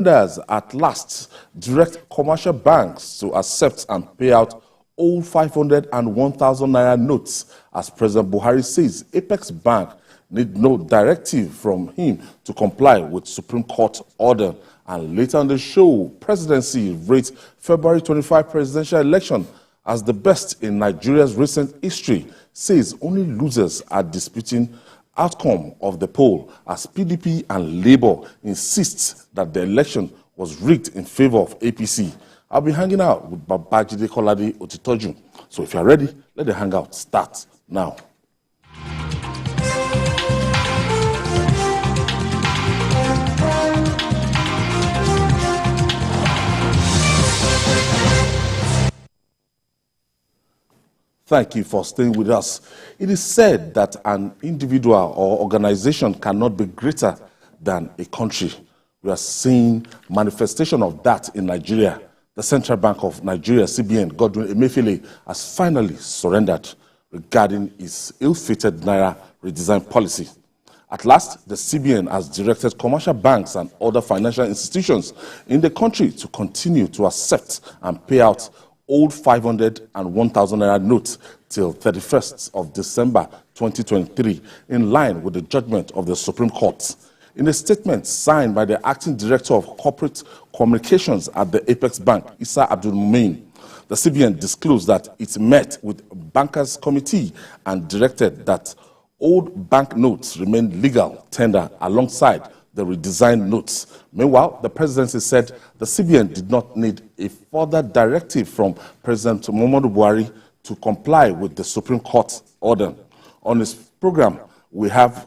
Lenders at last direct commercial banks to accept and pay out old 500 and 1,000 naira notes. As President Buhari says, Apex Bank need no directive from him to comply with Supreme Court order. And later on the show, Presidency rates February 25 presidential election as the best in Nigeria's recent history, says only losers are disputing outcome of the poll, as PDP and Labour insists that the election was rigged in favor of APC. I'll be hanging out with Babajide Kolade Otitoju. So if you're ready, let the hangout start now. Thank you for staying with us. It is said that an individual or organization cannot be greater than a country. We are seeing manifestation of that in Nigeria. The Central Bank of Nigeria, CBN, Godwin Emefiele, has finally surrendered regarding its ill-fated Naira redesign policy. At last, the CBN has directed commercial banks and other financial institutions in the country to continue to accept and pay out old 500 and 1,000 naira notes till 31st of December 2023, in line with the judgment of the Supreme Court. In a statement signed by the Acting Director of Corporate Communications at the Apex Bank, Issa Abdul Mumin, the CBN disclosed that it met with Bankers Committee and directed that old bank notes remain legal tender alongside the redesigned notes. Meanwhile, the presidency said the CBN did not need a further directive from President Muhammadu Buhari to comply with the Supreme Court order. On this program, we have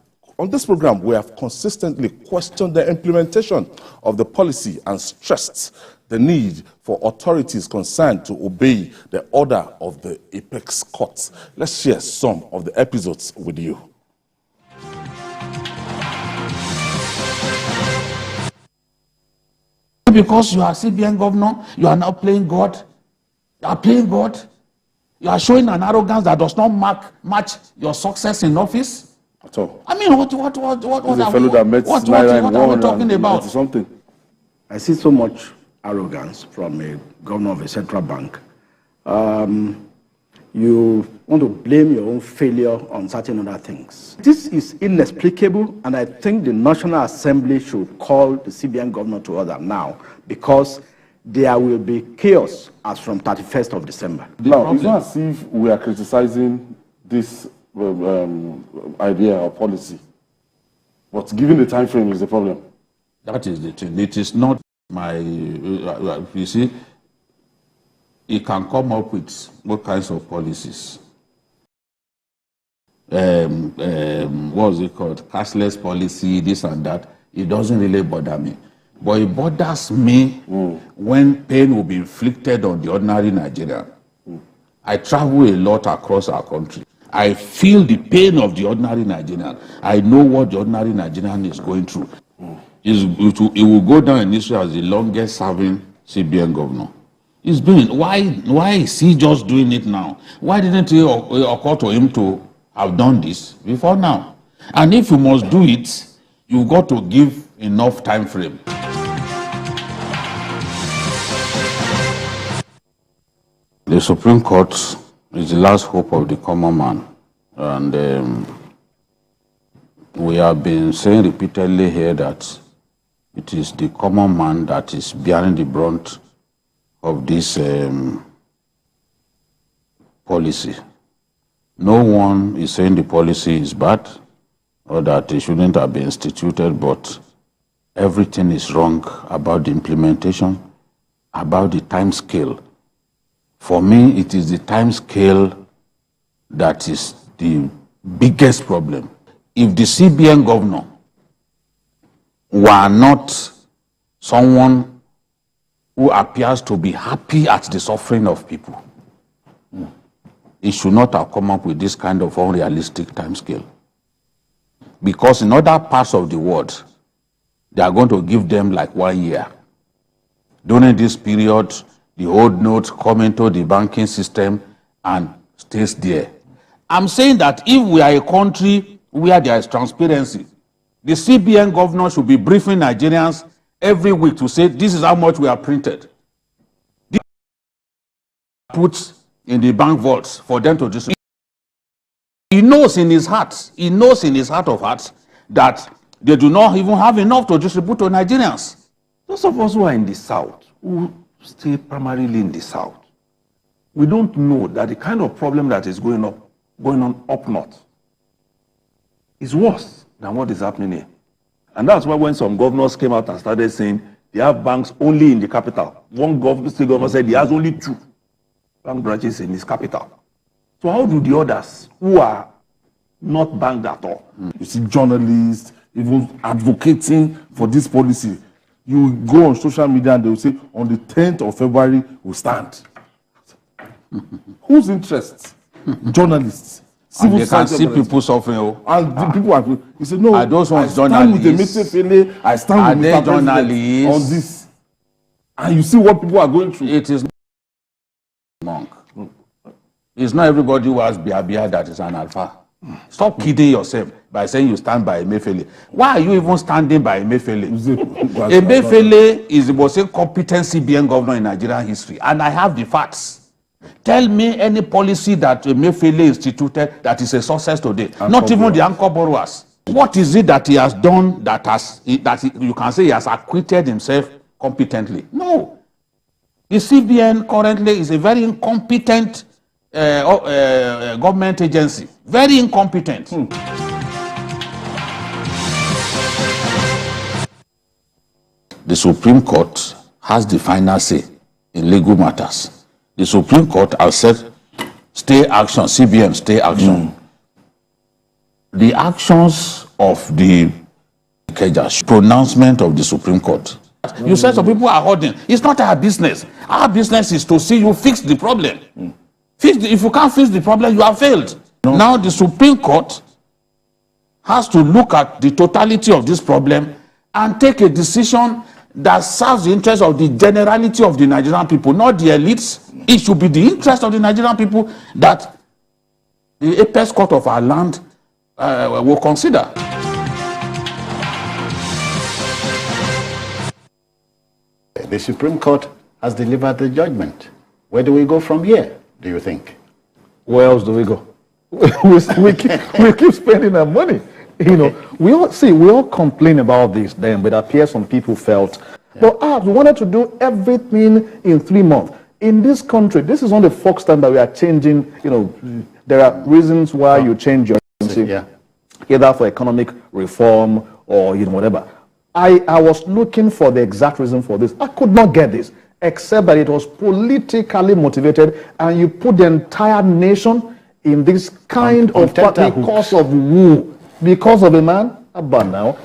consistently questioned the implementation of the policy and stressed the need for authorities concerned to obey the order of the Apex Court. Let's share some of the episodes with you. Because you are CBN governor, you are now playing God. You are playing God. You are showing an arrogance that does not match your success in office. At all. I mean, what are we talking about? Something. I see so much arrogance from a governor of a central bank. You want to blame your own failure on certain other things. This is inexplicable, and I think the National Assembly should call the CBN governor to order now, because there will be chaos as from 31st of December. Now, it's not as if we are criticizing this idea or policy, but given the time frame is the problem. That is the thing. It is not my, you see, he can come up with what kinds of policies. What is it called? Cashless policy, this and that. It doesn't really bother me. But it bothers me when pain will be inflicted on the ordinary Nigerian. I travel a lot across our country. I feel the pain of the ordinary Nigerian. I know what the ordinary Nigerian is going through. It will go down in history as the longest serving CBN governor. It's been, why is he just doing it now? Why didn't it occur to him to have done this before now? And if you must do it, you've got to give enough time frame. The Supreme Court is the last hope of the common man. And we have been saying repeatedly here that it is the common man that is bearing the brunt of this policy. No one is saying the policy is bad or that it shouldn't have been instituted, but everything is wrong about the implementation, about the time scale. For me, it is the time scale that is the biggest problem. If the CBN governor were not someone who appears to be happy at the suffering of people, he should not have come up with this kind of unrealistic timescale. Because in other parts of the world, they are going to give them like 1 year. During this period, the old notes come into the banking system and stays there. I'm saying that if we are a country where there is transparency, the CBN governor should be briefing Nigerians every week to say, this is how much we have printed. This put in the bank vaults for them to distribute. He knows in his heart of hearts that they do not even have enough to distribute to Nigerians. Those of us who are in the South, who stay primarily in the South, we don't know that the kind of problem that is going on up north is worse than what is happening here. And that's why when some governors came out and started saying they have banks only in the capital. One state governor said he has only 2 bank branches in his capital. So how do the others who are not banked at all? You see journalists even advocating for this policy. You go on social media and they will say, on the 10th of February, we'll stand. Whose interests? Journalists. And they can see people suffering. And people are, you say, no, are those ones I stand with Emefiele, I stand with Mr. President on this. And you see what people are going through. It is not monk. It's not everybody who has Bia that is an alpha. Stop kidding yourself by saying you stand by Emefiele. Why are you even standing by Emefiele? Emefiele is the most incompetent CBN governor in Nigerian history, and I have the facts. Tell me any policy that Emefiele instituted that is a success today. Not even the anchor borrowers. What is it that he has done that you can say he has acquitted himself competently? No. The CBN currently is a very incompetent government agency. Very incompetent. The Supreme Court has the final say in legal matters. The Supreme Court has said, stay action, CBN, stay action. The actions of the pronouncement of the Supreme Court. You said some people are holding. It's not our business. Our business is to see you fix the problem. If you can't fix the problem, you have failed. Now the Supreme Court has to look at the totality of this problem and take a decision that serves the interest of the generality of the Nigerian people, not the elites. It should be the interest of the Nigerian people that the apex court of our land will consider. The Supreme Court has delivered the judgment. Where do we go from here, do you think? Where else do we go? we keep spending our money. You know, we all complain about this then, but it appears some people felt, but we wanted to do everything in 3 months. In this country, this is not the first time that we are changing. You know, there are reasons why you change your agency, either for economic reform or whatever. I was looking for the exact reason for this. I could not get this, except that it was politically motivated, and you put the entire nation in this kind of because of who? Because of a man? But now,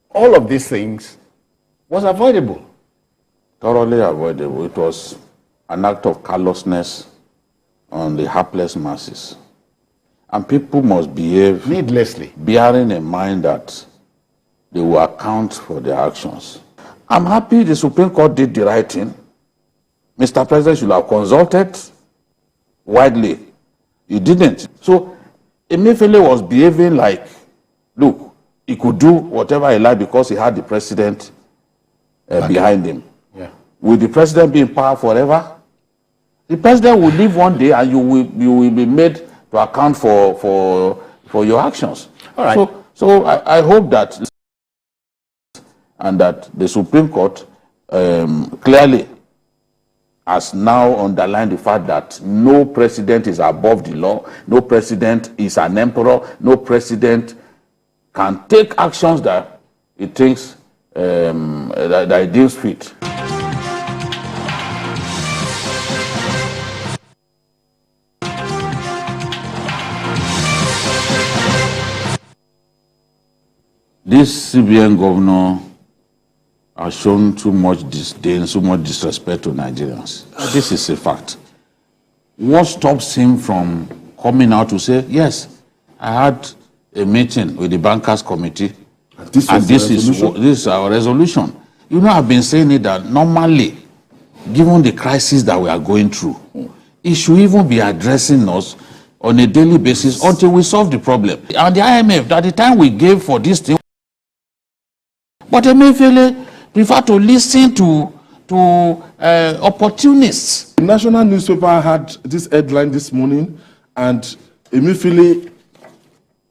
all of these things was avoidable. Thoroughly avoidable. It was an act of callousness on the hapless masses. And people must behave needlessly, bearing in mind that they will account for their actions. I'm happy the Supreme Court did the right thing. Mr. President should have consulted widely. He didn't. So Emefiele was behaving like, look, he could do whatever he liked because he had the president behind him. Yeah. Will the president be in power forever? The president will leave one day and you will be made to account for your actions. All right. So I hope that the Supreme Court clearly has now underlined the fact that no president is above the law, no president is an emperor, no president can take actions that he thinks that he deems fit. This CBN governor has shown too much disdain, so much disrespect to Nigerians. This is a fact. What stops him from coming out to say, yes, I had a meeting with the bankers committee, and this is our resolution. You know, I've been saying it that normally, given the crisis that we are going through, it should even be addressing us on a daily basis until we solve the problem. And the IMF, at the time we gave for this thing, but Emefiele prefer to listen to opportunists. The national newspaper had this headline this morning, and Emefiele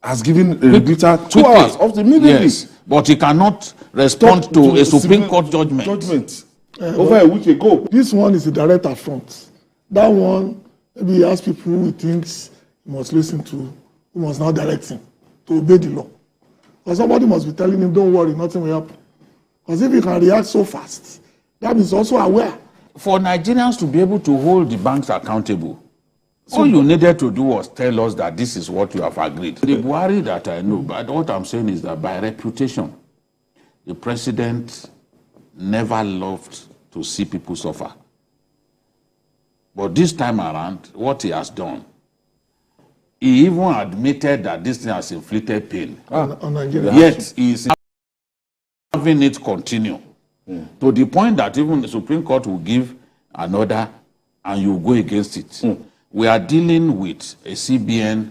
has given a rebuttal 2 hours of immediately. Yes, but he cannot respond to a Supreme Court judgment. Over a week ago. This one is a direct affront. That one, maybe he has people who he thinks he must listen to, who must now direct him to obey the law. Because somebody must be telling him, don't worry, nothing will happen. Because if he can react so fast, that means also aware. For Nigerians to be able to hold the banks accountable, all you needed to do was tell us that this is what you have agreed. The Buhari that I know, but what I'm saying is that by reputation, the president never loved to see people suffer. But this time around, what he has done, he even admitted that this thing has inflicted pain. On Nigeria. Yet he is having it continue. To the point that even the Supreme Court will give an order and you go against it. We are dealing with a CBN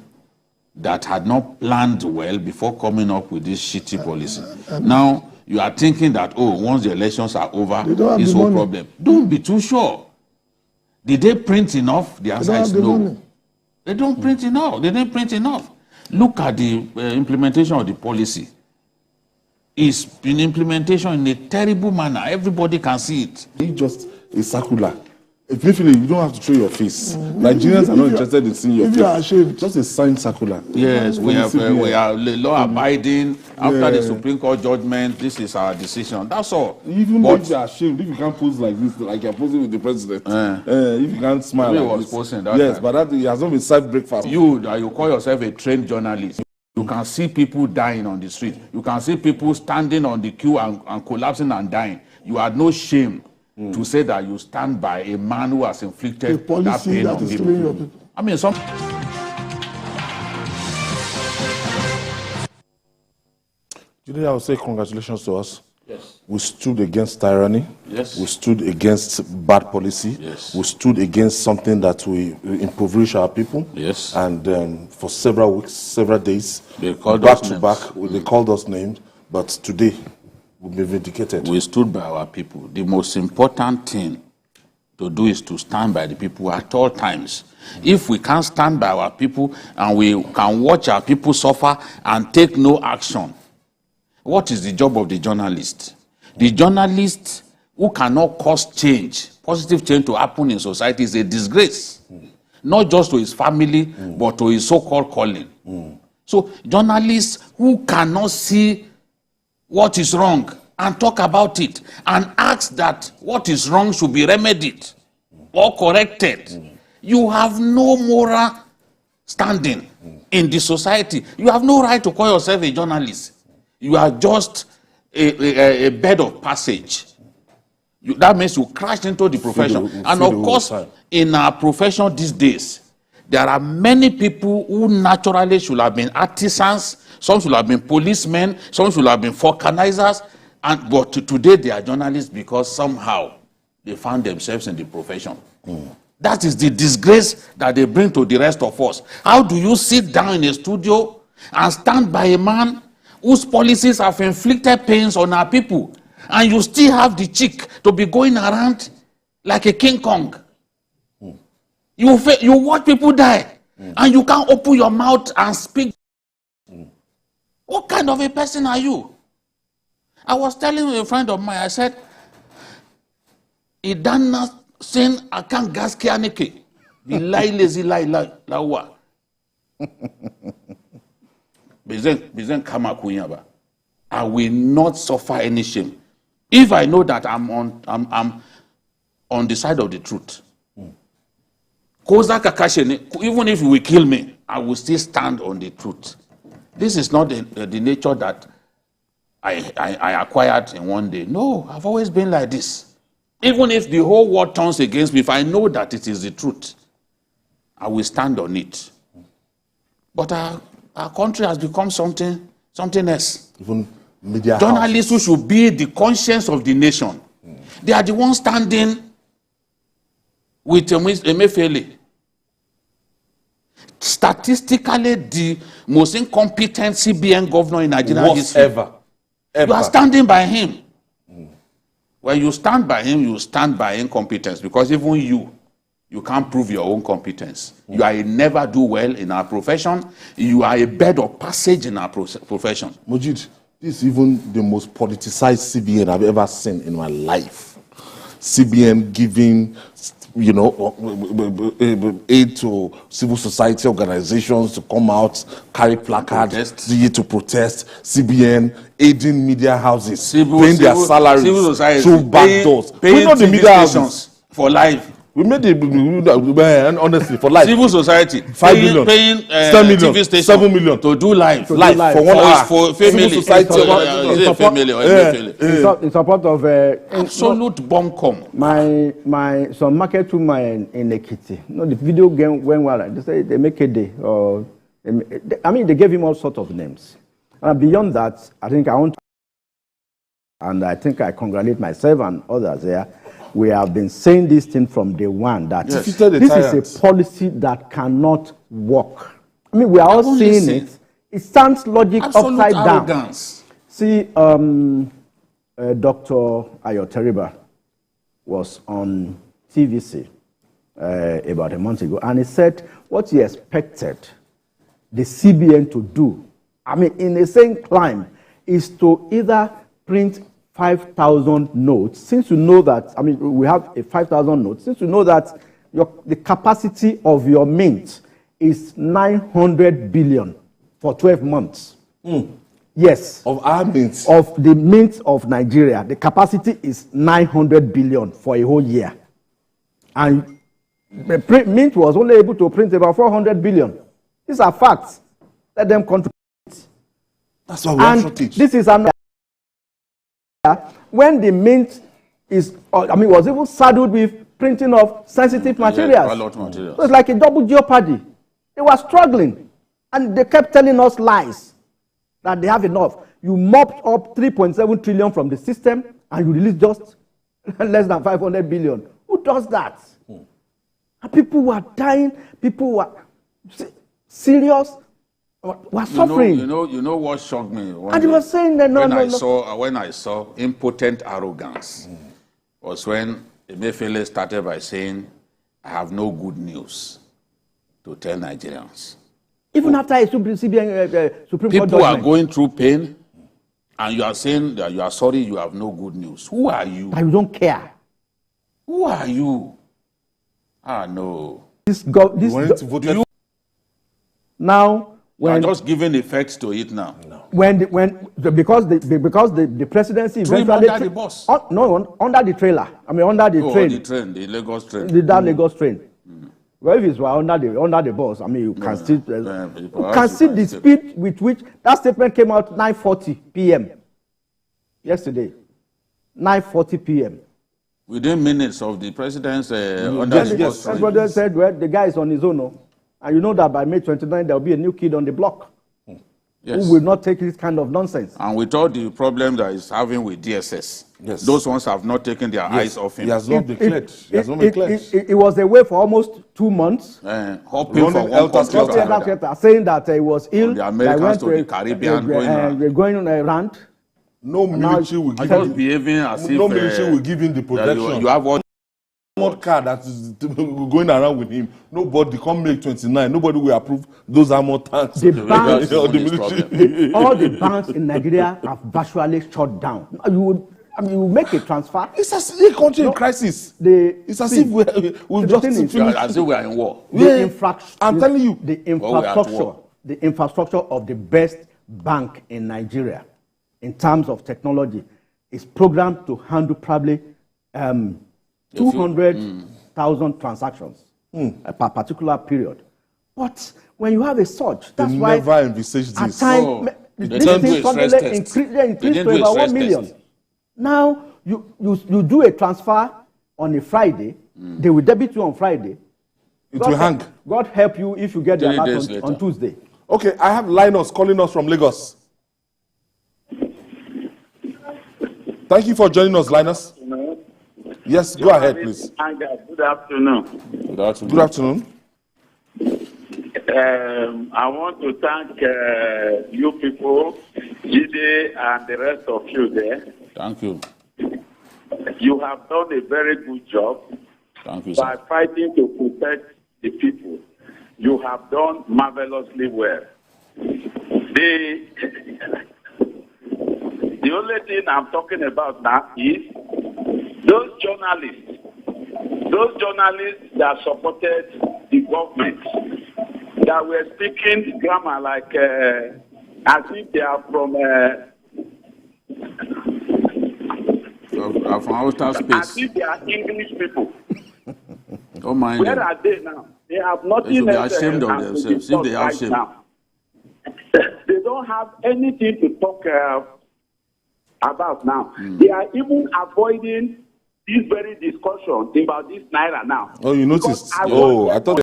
that had not planned well before coming up with this shitty policy. Now, you are thinking that, oh, once the elections are over, this whole problem. Don't be too sure. Did they print enough? The answer is no. They don't print enough. They didn't print enough. Look at the implementation of the policy. It's been implementation in a terrible manner. Everybody can see it. It's just a circular. If you don't have to show your face. Nigerians are not interested in seeing your face. You are ashamed. Just a signed circular. Yes, we are law abiding. After the Supreme Court judgment, this is our decision. That's all. Even if you are ashamed, if you can't pose like this, like you're posing with the president, if you can't smile like this. Posing that yes, time. But that it has not been served breakfast. You call yourself a trained journalist. You can see people dying on the street. You can see people standing on the queue and collapsing and dying. You had no shame to say that you stand by a man who has inflicted that pain on people. I mean, Today I would say congratulations to us. Yes. We stood against tyranny. Yes. We stood against bad policy. Yes. We stood against something that will impoverish our people. Yes. And for several weeks, several days, they called back us to names. back, they called us names. But today, we'll be vindicated. We stood by our people. The most important thing to do is to stand by the people at all times. If we can't stand by our people and we can watch our people suffer and take no action, what is the job of the journalist? The journalist who cannot cause change, positive change to happen in society, is a disgrace. Not just to his family, but to his so-called calling. So journalists who cannot see what is wrong and talk about it and ask that what is wrong should be remedied or corrected, you have no moral standing in the society. You have no right to call yourself a journalist. You are just a bed of passage. That means you crashed into the profession. And of course, in our profession these days, there are many people who naturally should have been artisans, some should have been policemen, some should have been vulcanizers, but today they are journalists because somehow they found themselves in the profession. That is the disgrace that they bring to the rest of us. How do you sit down in a studio and stand by a man whose policies have inflicted pains on our people, and you still have the cheek to be going around like a King Kong? You watch people die, and you can't open your mouth and speak. What kind of a person are you? I was telling a friend of mine, I said, Idana sen akan gaskiya nake, billahi lazi la lawa. Bezen kama kunya ba. I will not suffer any shame if I know that I'm on the side of the truth. Even if you will kill me, I will still stand on the truth. This is not the nature that I acquired in one day. No, I've always been like this. Even if the whole world turns against me, if I know that it is the truth, I will stand on it. But our country has become something else. Even media journalists who should be the conscience of the nation. They are the ones standing with Emefiele. Statistically, the most incompetent CBN governor in Nigeria history. Ever. You are standing by him. When you stand by him, you stand by incompetence, because even you can't prove your own competence. You are a never-do-well in our profession. You are a bed of passage in our profession. Mujid, this is even the most politicized CBN I've ever seen in my life. CBN giving, you know, aid to civil society organizations to come out, carry placards, to protest. CBN aiding media houses, paying their salaries through back doors. Paying We know the TV media stations houses for life. We made it, honestly, for life. Civil society 5 million, paying 10 million, TV station 7 million to do live, for 1 hour. For Civil society, in support of absolute bunkum. some market woman in Ekiti. No, the video game went well. They say they make a day, or they gave him all sorts of names. And beyond that, I think I congratulate myself and others there. We have been saying this thing from day one, that this is a policy that cannot work. I mean, we are all seeing it. It stands logic upside down. See, Dr. Ayoteriba was on TVC about a month ago, and he said what he expected the CBN to do, I mean, in the same climb, is to either print 5,000 notes, since you know that, I mean, we have a 5,000 notes, since you know that the capacity of your mint is 900 billion for 12 months. Yes. Of our mint? Of the mint of Nigeria. The capacity is 900 billion for a whole year. And the mint was only able to print about 400 billion. These are facts. Let them contribute. That's why we have shortage. This is another. When the mint was even saddled with printing of sensitive materials. So it's like a double jeopardy. They were struggling, and they kept telling us lies that they have enough. You mopped up 3.7 trillion from the system, and you released just less than 500 billion. Who does that? And people were dying. People were serious. We're suffering. You know what shocked me? And he was saying that when I saw impotent arrogance was when Emefiele started by saying, I have no good news to tell Nigerians. Even after a Supreme Court people are judgment. going through pain, and you are saying that you are sorry you have no good news. Who are you? I don't care. Who are you? No. Now, when you are just giving effects to it now. No. Because the presidency eventually under the bus. Under the trailer. I mean under the train. The Lagos train. That Lagos train. Well, if it was under the bus, I mean you can see the speed with which that statement came out 9:40 p.m. yesterday. 9:40 p.m. Within minutes of the president's under the bus. Everybody said, well, the guy is on his own. And you know that by May 29, there will be a new kid on the block who will not take this kind of nonsense. And with all the problems that he's having with DSS, those ones have not taken their eyes off him. He has not declared. It was away for almost 2 months. Hopping from one country to another. Saying that he was ill. From the Americans to the Caribbean going on a rant. No military will give him the protection. You have what? One car that is going around with him. Nobody come make 29. Nobody will approve those armored tanks. The banks, all the banks in Nigeria have virtually shut down. You make a transfer. It's as if a country in crisis. It's as if we've just finished. As if we are in war. I'm telling you, the infrastructure of the best bank in Nigeria, in terms of technology, is programmed to handle probably 200,000 transactions per particular period. But when you have a surge, that's why never envisaged this. At times, these things suddenly increase to about 1 million. Now, you do a transfer on a Friday, they will debit you on Friday. It will hang. God help you if you get the alert on Tuesday. Okay, I have Linus calling us from Lagos. Thank you for joining us, Linus. Yes, go ahead, please. Good afternoon. Good afternoon. I want to thank you people, Jide and the rest of you there. Thank you. you have done a very good job. Thank you, By sir. fighting to protect the people. You have done marvelously well. The only thing I'm talking about now is those journalists that supported the government, that were speaking grammar like as if they are from outer as space. if they are English people. Don't mind Where them. are they now? They have They nothing should be else ashamed of to themselves discuss if they have right shame. now. They don't have anything to talk about now. They are even avoiding this very discussion about this Naira now. Oh, you noticed? Because Oh, I thought.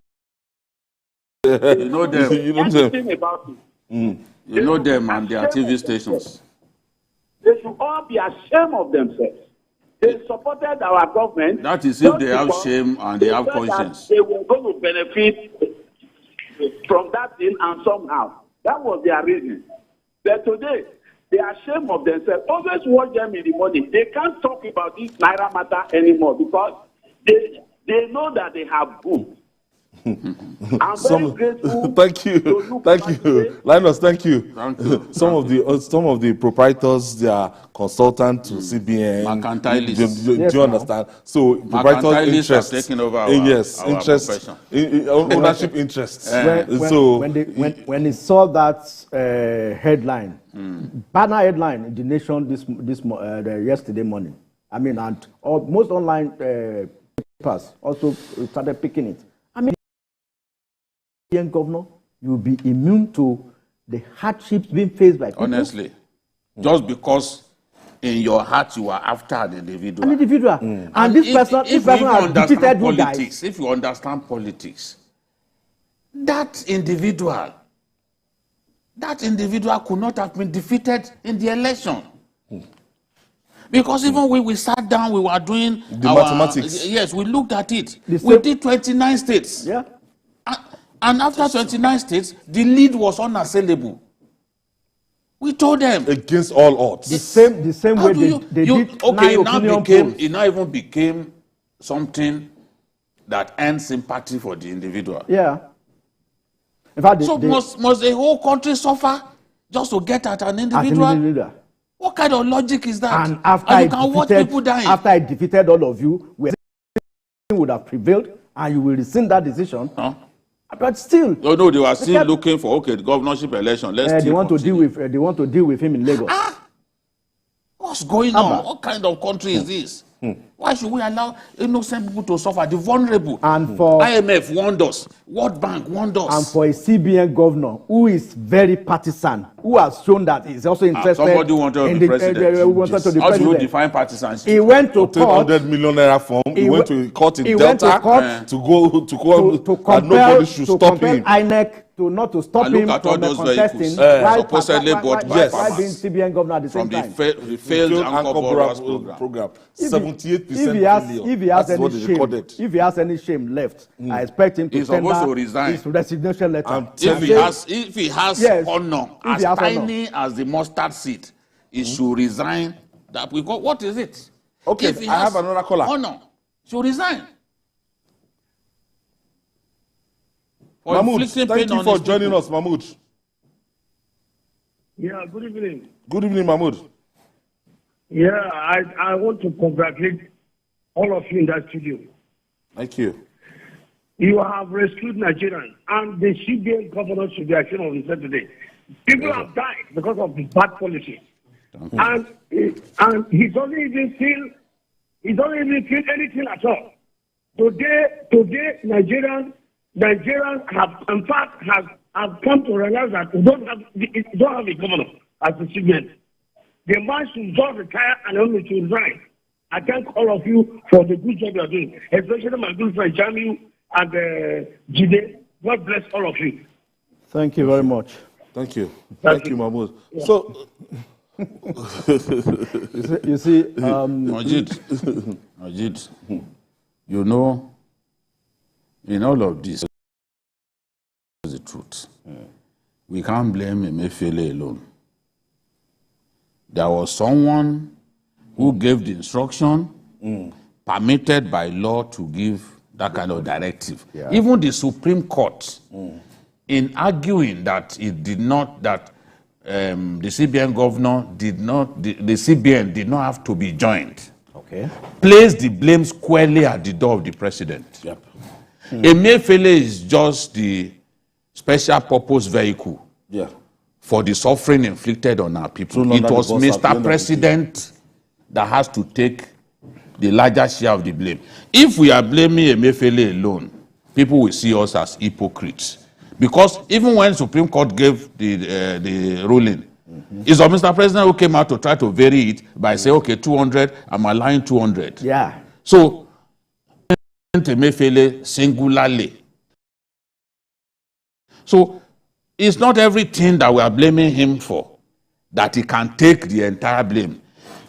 You know them. You know them. anything about it. You know them and their TV stations. They should all be ashamed of themselves. They supported our government. That is if they just have because shame and they have felt that conscience. they were going to benefit from that thing, and somehow that was their reason. But today, they are ashamed of themselves. Always watch them in the morning. They can't talk about this Naira matter anymore because they know that they have good. I'm very grateful. Thank you, Linus. Thank you. Thank you. Some of the proprietors, they are consultant to CBN. Mercantilists. Do you understand? So proprietors' Mercantilists interests. have taken over our interest, profession. ownership interests. When he saw that headline, banner headline in the Nation yesterday morning, I mean, and most online papers also started picking it. I mean, young governor, you will be immune to the hardships being faced by people. Honestly, just because in your heart you are after an individual. An individual. And this person has defeated you guys. If you understand politics, that individual could not have been defeated in the election. Because even when we sat down, we were doing the mathematics. Yes, we looked at it. We did 29 states. Yeah. And after 29 states, the lead was unassailable. We told them. Against all odds. The same way they did okay, polls. It now even became something that earns sympathy for the individual. Yeah. In fact, must the whole country suffer just to get at an individual? What kind of logic is that? And after you can watch people dying. After I defeated all of you, we would have prevailed, and you will rescind that decision. Huh? But still, no, they were still looking for the governorship election. They want to deal with him in Lagos. What's going on? What kind of country is this? Why should we allow innocent people to suffer? The vulnerable. And for IMF warned us. World Bank warned us. And for a CBN governor who is very partisan, who has shown that he's also interested. Somebody wanted to be president. How do you define partisanship? He went to court. 100 million naira form. He went to court in Delta to compel nobody should stop him. INEC not to stop him from contesting. Supposedly bought by why being CBN governor at the same time? From the failed Anchor program. 78%. If he has any shame left, I expect him to tender his resignation letter. If he has honor, as tiny as the mustard seed, he should resign. What is it? Okay, I have another caller. Honor, should resign. Mahmoud, thank you for joining us, Mahmoud. Yeah, good evening. Good evening, Mahmoud. Yeah, I want to congratulate all of you in that studio. Thank you. You have rescued Nigerians, and the CBN governor should be ashamed of himself today. People have died because of the bad policy. And he doesn't even feel anything at all. Today Nigerians have, in fact, have come to realize that we don't have a governor as the CBN. The man should just retire and only to resign. I thank all of you for the good job you are doing, especially my good friend Jamiu and Jide. God bless all of you. Thank you very much. Thank you. Thank you, Mahmoud. Yeah. So, you see, Majid, you know, in all of this, is the truth. We can't blame Emefiele alone. There was someone who gave the instruction permitted by law to give that kind of directive. Even the Supreme Court, in arguing that it did not, that the CBN governor did not, the CBN did not have to be joined, placed the blame squarely at the door of the president. Emefiele is just the special purpose vehicle for the suffering inflicted on our people. It was Mr. President that has to take the larger share of the blame. If we are blaming Emefiele alone, people will see us as hypocrites. Because even when Supreme Court gave the ruling, it's Mr. President who came out to try to vary it by saying, okay, 200, I'm allowing 200. So, Emefiele singularly. So, it's not everything that we are blaming him for that he can take the entire blame.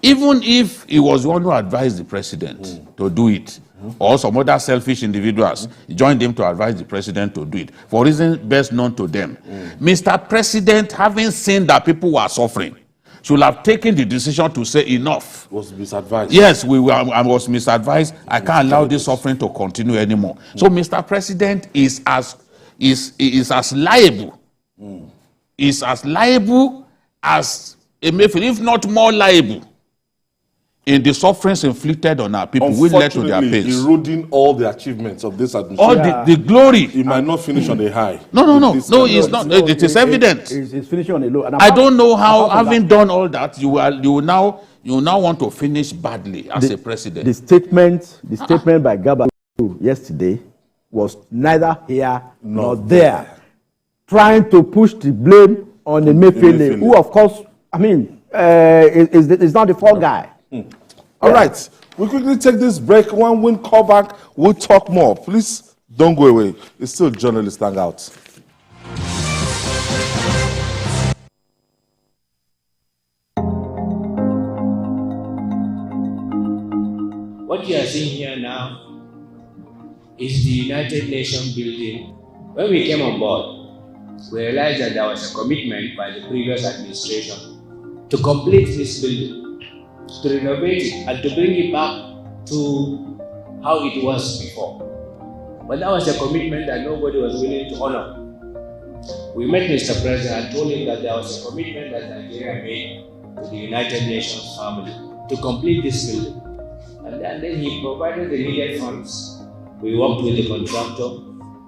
Even if he was the one who advised the president to do it, or some other selfish individuals joined him to advise the president to do it, for reasons best known to them. Mr. President, having seen that people were suffering, should have taken the decision to say enough. Was misadvised. Yes, I was misadvised. I can't allow this suffering to continue anymore. So Mr. President is as liable. Is as liable as Emefiele, if not more liable, in the sufferings inflicted on our people. We led to their pace. Eroding all the achievements of this administration. All the glory. It might not finish on a high. No, it's not. It is evident. It's finishing on a low. I don't know how, having done all that, you will now want to finish badly as a president. The statement by Gaba yesterday was neither here nor there, trying to push the blame on Emefiele, who, of course, I mean, is not the fall guy. All right, we quickly take this break. When we come back, we'll talk more. Please don't go away. It's still Journalist Hangout. What you are seeing here now is the United Nations building. When we came on board, we realized that there was a commitment by the previous administration to complete this building, to renovate it and to bring it back to how it was before. But that was a commitment that nobody was willing to honor. We met Mr. President and told him that there was a commitment that Nigeria made to the United Nations family to complete this building. And then he provided the needed funds. We worked with the contractor,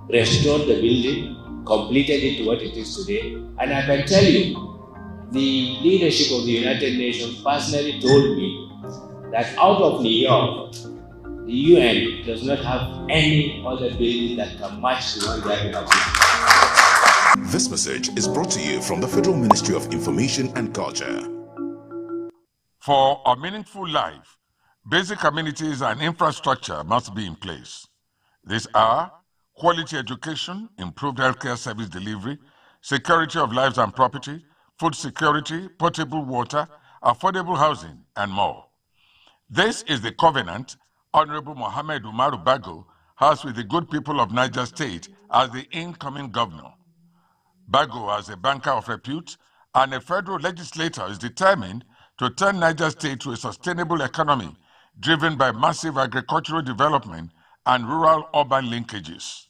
restored the building, completed it to what it is today. And I can tell you, the leadership of the United Nations personally told me that out of New York, the UN does not have any other building that can match the one that we have. This message is brought to you from the Federal Ministry of Information and Culture. For a meaningful life, basic amenities and infrastructure must be in place. These are quality education, improved healthcare service delivery, security of lives and property, food security, potable water, affordable housing, and more. This is the covenant Honorable Mohammed Umaru Bago has with the good people of Niger State as the incoming governor. Bago, as a banker of repute and a federal legislator, is determined to turn Niger State to a sustainable economy driven by massive agricultural development and rural-urban linkages.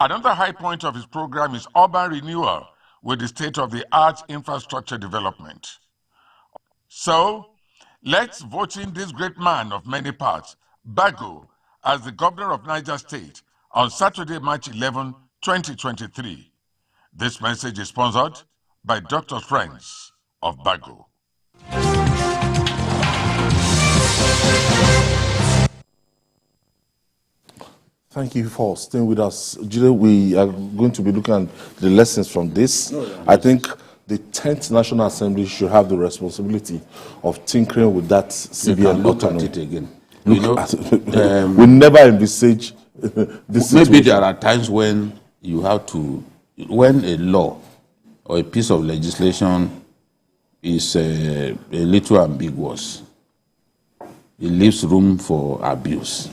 Another high point of his program is urban renewal with the state-of-the-art infrastructure development. So, let's vote in this great man of many parts, Bago, as the governor of Niger State on Saturday, March 11, 2023. This message is sponsored by Dr. Friends of Bago. Thank you for staying with us. Jide, we are going to be looking at the lessons from this. I think the 10th National Assembly should have the responsibility of tinkering with that CBN autonomy. Look at it again. We never envisage this maybe situation. there are times when you have to, when a law or a piece of legislation is a little ambiguous, it leaves room for abuse.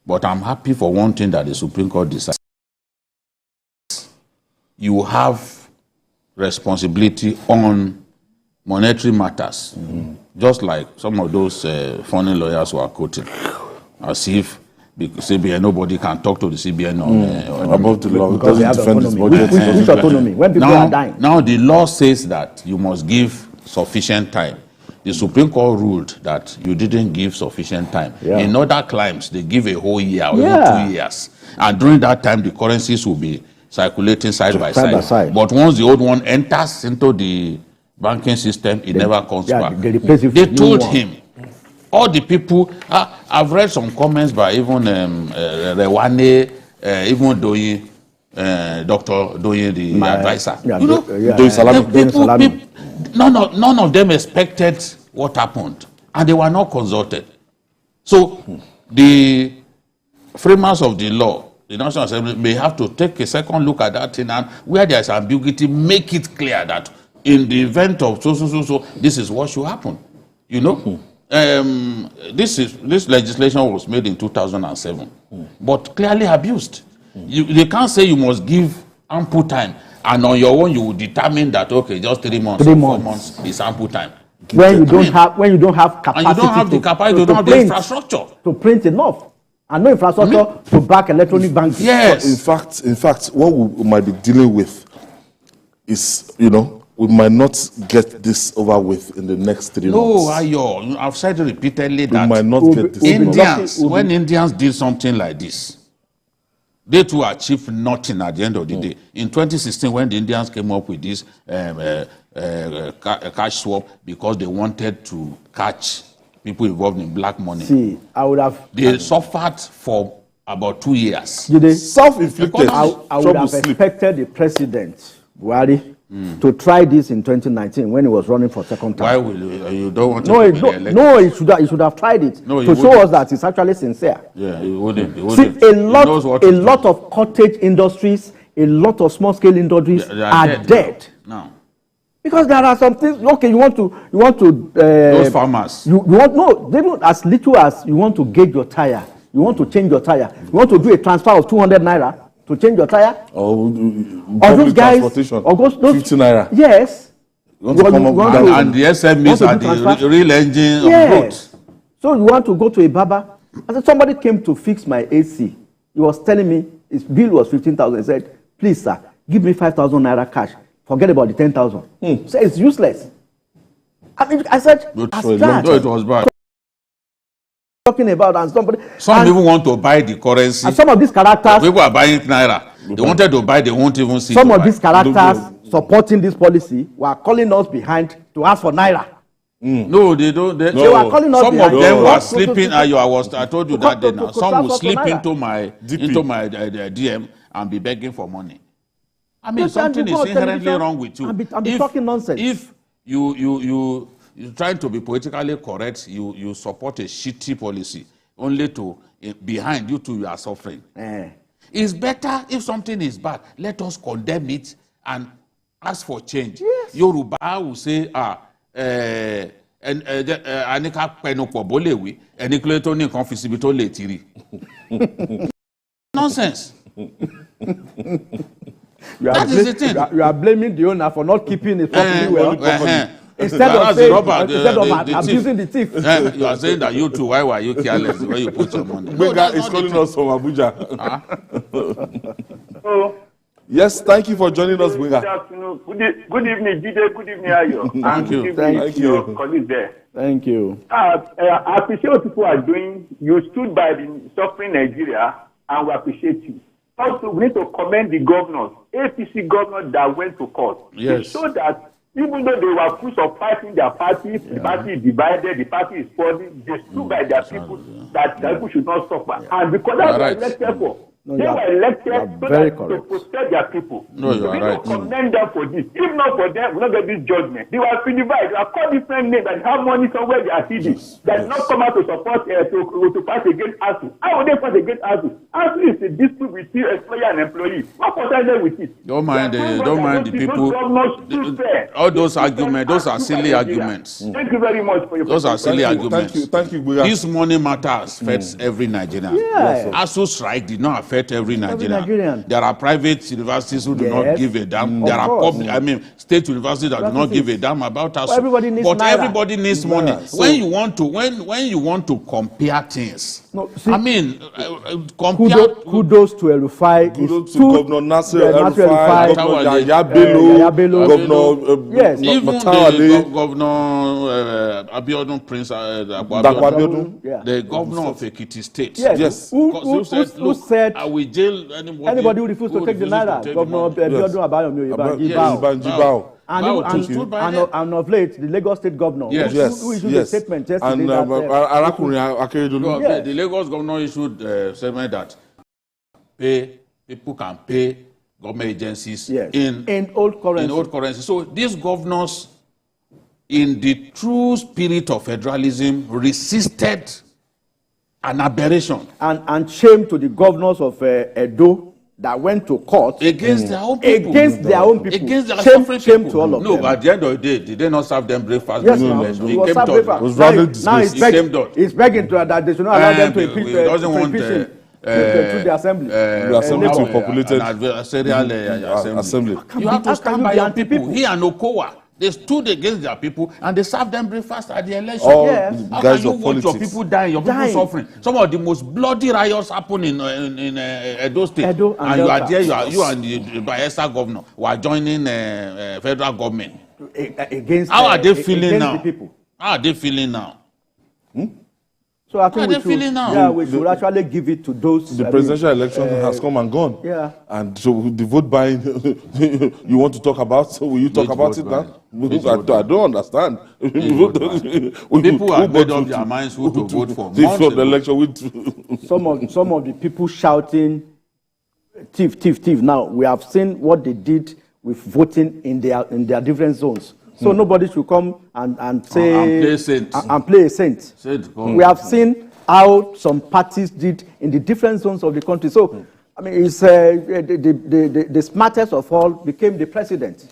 But I'm happy for one thing that the Supreme Court decided. You have responsibility on monetary matters, just like some of those funny lawyers were quoting, as if CBN, nobody can talk to the CBN on about the law because they have defend his autonomy. budget. Which autonomy? When people are dying. Now the law says that you must give sufficient time. The Supreme Court ruled that you didn't give sufficient time. Yeah. In other climes, they give a whole year or Yeah. even 2 years. And during that time, the currencies will be circulating side by Side by side. But once the old one enters into the banking system, it never comes back. They replace it They with new told one. him, all the people, I've read some comments by even Rewane, even Doyin, Dr. Doyin, the advisor. Yeah, You know, Doyin Salami. none of them expected what happened, and they were not consulted. So the framers of the law, the National Assembly, may have to take a second look at that thing, and where there's ambiguity, make it clear that in the event of so, this is what should happen. You know? This legislation was made in 2007, but clearly abused. You can't say you must give ample time, and on your own you will determine that okay, just 3 months, 4 months is ample time. When you don't have capacity, and you don't have the capacity, you don't have the infrastructure to print enough, and no infrastructure to back electronic banking. Yes. In fact, what we might be dealing with is, we might not get this over with in the next 3 months. No, Ayo, I've said repeatedly that we might not get this Indians, when Indians did something like this, they too achieved nothing at the end of the day. In 2016, when the Indians came up with this cash swap because they wanted to catch people involved in black money. See, I would have. They suffered for about 2 years. Did they? Self-inflicted. I would have expected the president, Buhari, to try this in 2019 when he was running for second term. Why will you don't want to No, he should have tried it to show us that he's actually sincere. Yeah, he wouldn't. See, a lot of cottage industries, a lot of small scale industries are dead. No. Because there are some things. Okay, you want to those farmers. You want they don't as little as you want to gauge your tire. You want to change your tire. You want to do a transfer of 200 naira to change your tire. Or those guys, or those 50 naira. Yes. And the SMEs are the real engine of growth. So you want to go to a barber? I said, somebody came to fix my AC. He was telling me his bill was 15,000. He said, please, sir, give me 5,000 naira cash. Forget about the 10,000. So it's useless. I said, it was bad. Talking about and somebody. Some even want to buy the currency. And some of these characters. People are buying naira. They wanted to buy, they won't even see. Some of these characters supporting this policy were calling us behind to ask for naira. No, they don't. They were calling us some behind. of them were sleeping. I told you that day now. Some will slip into my DM and be begging for money. I mean, something is inherently wrong with you. I'm talking nonsense. If you're trying to be politically correct, you support a shitty policy only to behind you two you are suffering. It's better if something is bad, let us condemn it and ask for change. Yes. Yoruba will say, nonsense. That is the thing. You are blaming the owner for not keeping his property well. Instead of abusing the thief. You are saying that you too, why were you careless when you put your money? Benga is calling us from Abuja. Yes, thank you for joining us, Benga. Good afternoon. Good evening, Jide. Good evening, Ayo. Thank you. Thank you. Your colleague there. Thank you. I appreciate what people are doing. You stood by the suffering Nigeria, and we appreciate you. Also, we need to commend the governors, APC governors that went to court. Yes. To show that even though they were accused of fighting their party, the party is divided, the party is falling, they stood by their people that their people should not suffer. And because that's what they elected for. They were elected so that to protect their people. No, you are right. We commend them for this. If not for them, we will not get this judgment. They were divided. They are called different names and have money somewhere they are hidden. They did not come out to support to fight against ASU. How would they fight against ASU? ASU is a dispute between employer and employee. What concern with it? Don't mind the people. All those arguments, those are silly arguments. Thank you very much for your Those are silly arguments. Thank you, Buga. This money matter affects every Nigerian. Yeah. ASU strike did not affect affect every Nigerian. Nigerian. There are private universities who do not give a damn. There are public, state universities that do not give a damn about us. Well, everybody needs but Naira. everybody needs money. So when you want to compare things, no, see, compare. Kudos to Erufai. Kudos to Governor Nasir Erufai, Governor Yahya Bello, Governor yes, even Matawale, Governor Abiodun Prince Abiodun, the governor of Ekiti State. Yes. Who said, I will jail anybody who refused to take the Naira? Governor Abiodun Abayomi. And of late, the Lagos State governor, who issued a statement yesterday. And the Lagos governor issued a statement that people can pay government agencies in old currency. So these governors, in the true spirit of federalism, resisted an aberration. And shame to the governors of Edo that went to court against their own people. Against their own people. Against their shame to all of them. No, but at the end of the day, did they not serve them breakfast? Yes, now he's begging that they should not allow them to impeach him. To the assembly. The assembly to populated assembly. You have to stand by your people. He and Okowa, they stood against their people and they served them breakfast at the election. How can you watch your people dying, your people suffering? Some of the most bloody riots happen in Edo State. and you are there, you and the Bayelsa governor who are joining federal government. Against How are they feeling now? The people. How are they feeling now? So I think we should actually give it to those. The presidential election has come and gone. Yeah. And so the vote buying you want to talk about, so will you talk about it now? I don't understand. People have made up their minds who to vote for. The election some of the people shouting thief. Now we have seen what they did with voting in their different zones. So nobody should come and say and play a saint. We have seen how some parties did in the different zones of the country. So I mean, it's the smartest of all became the president.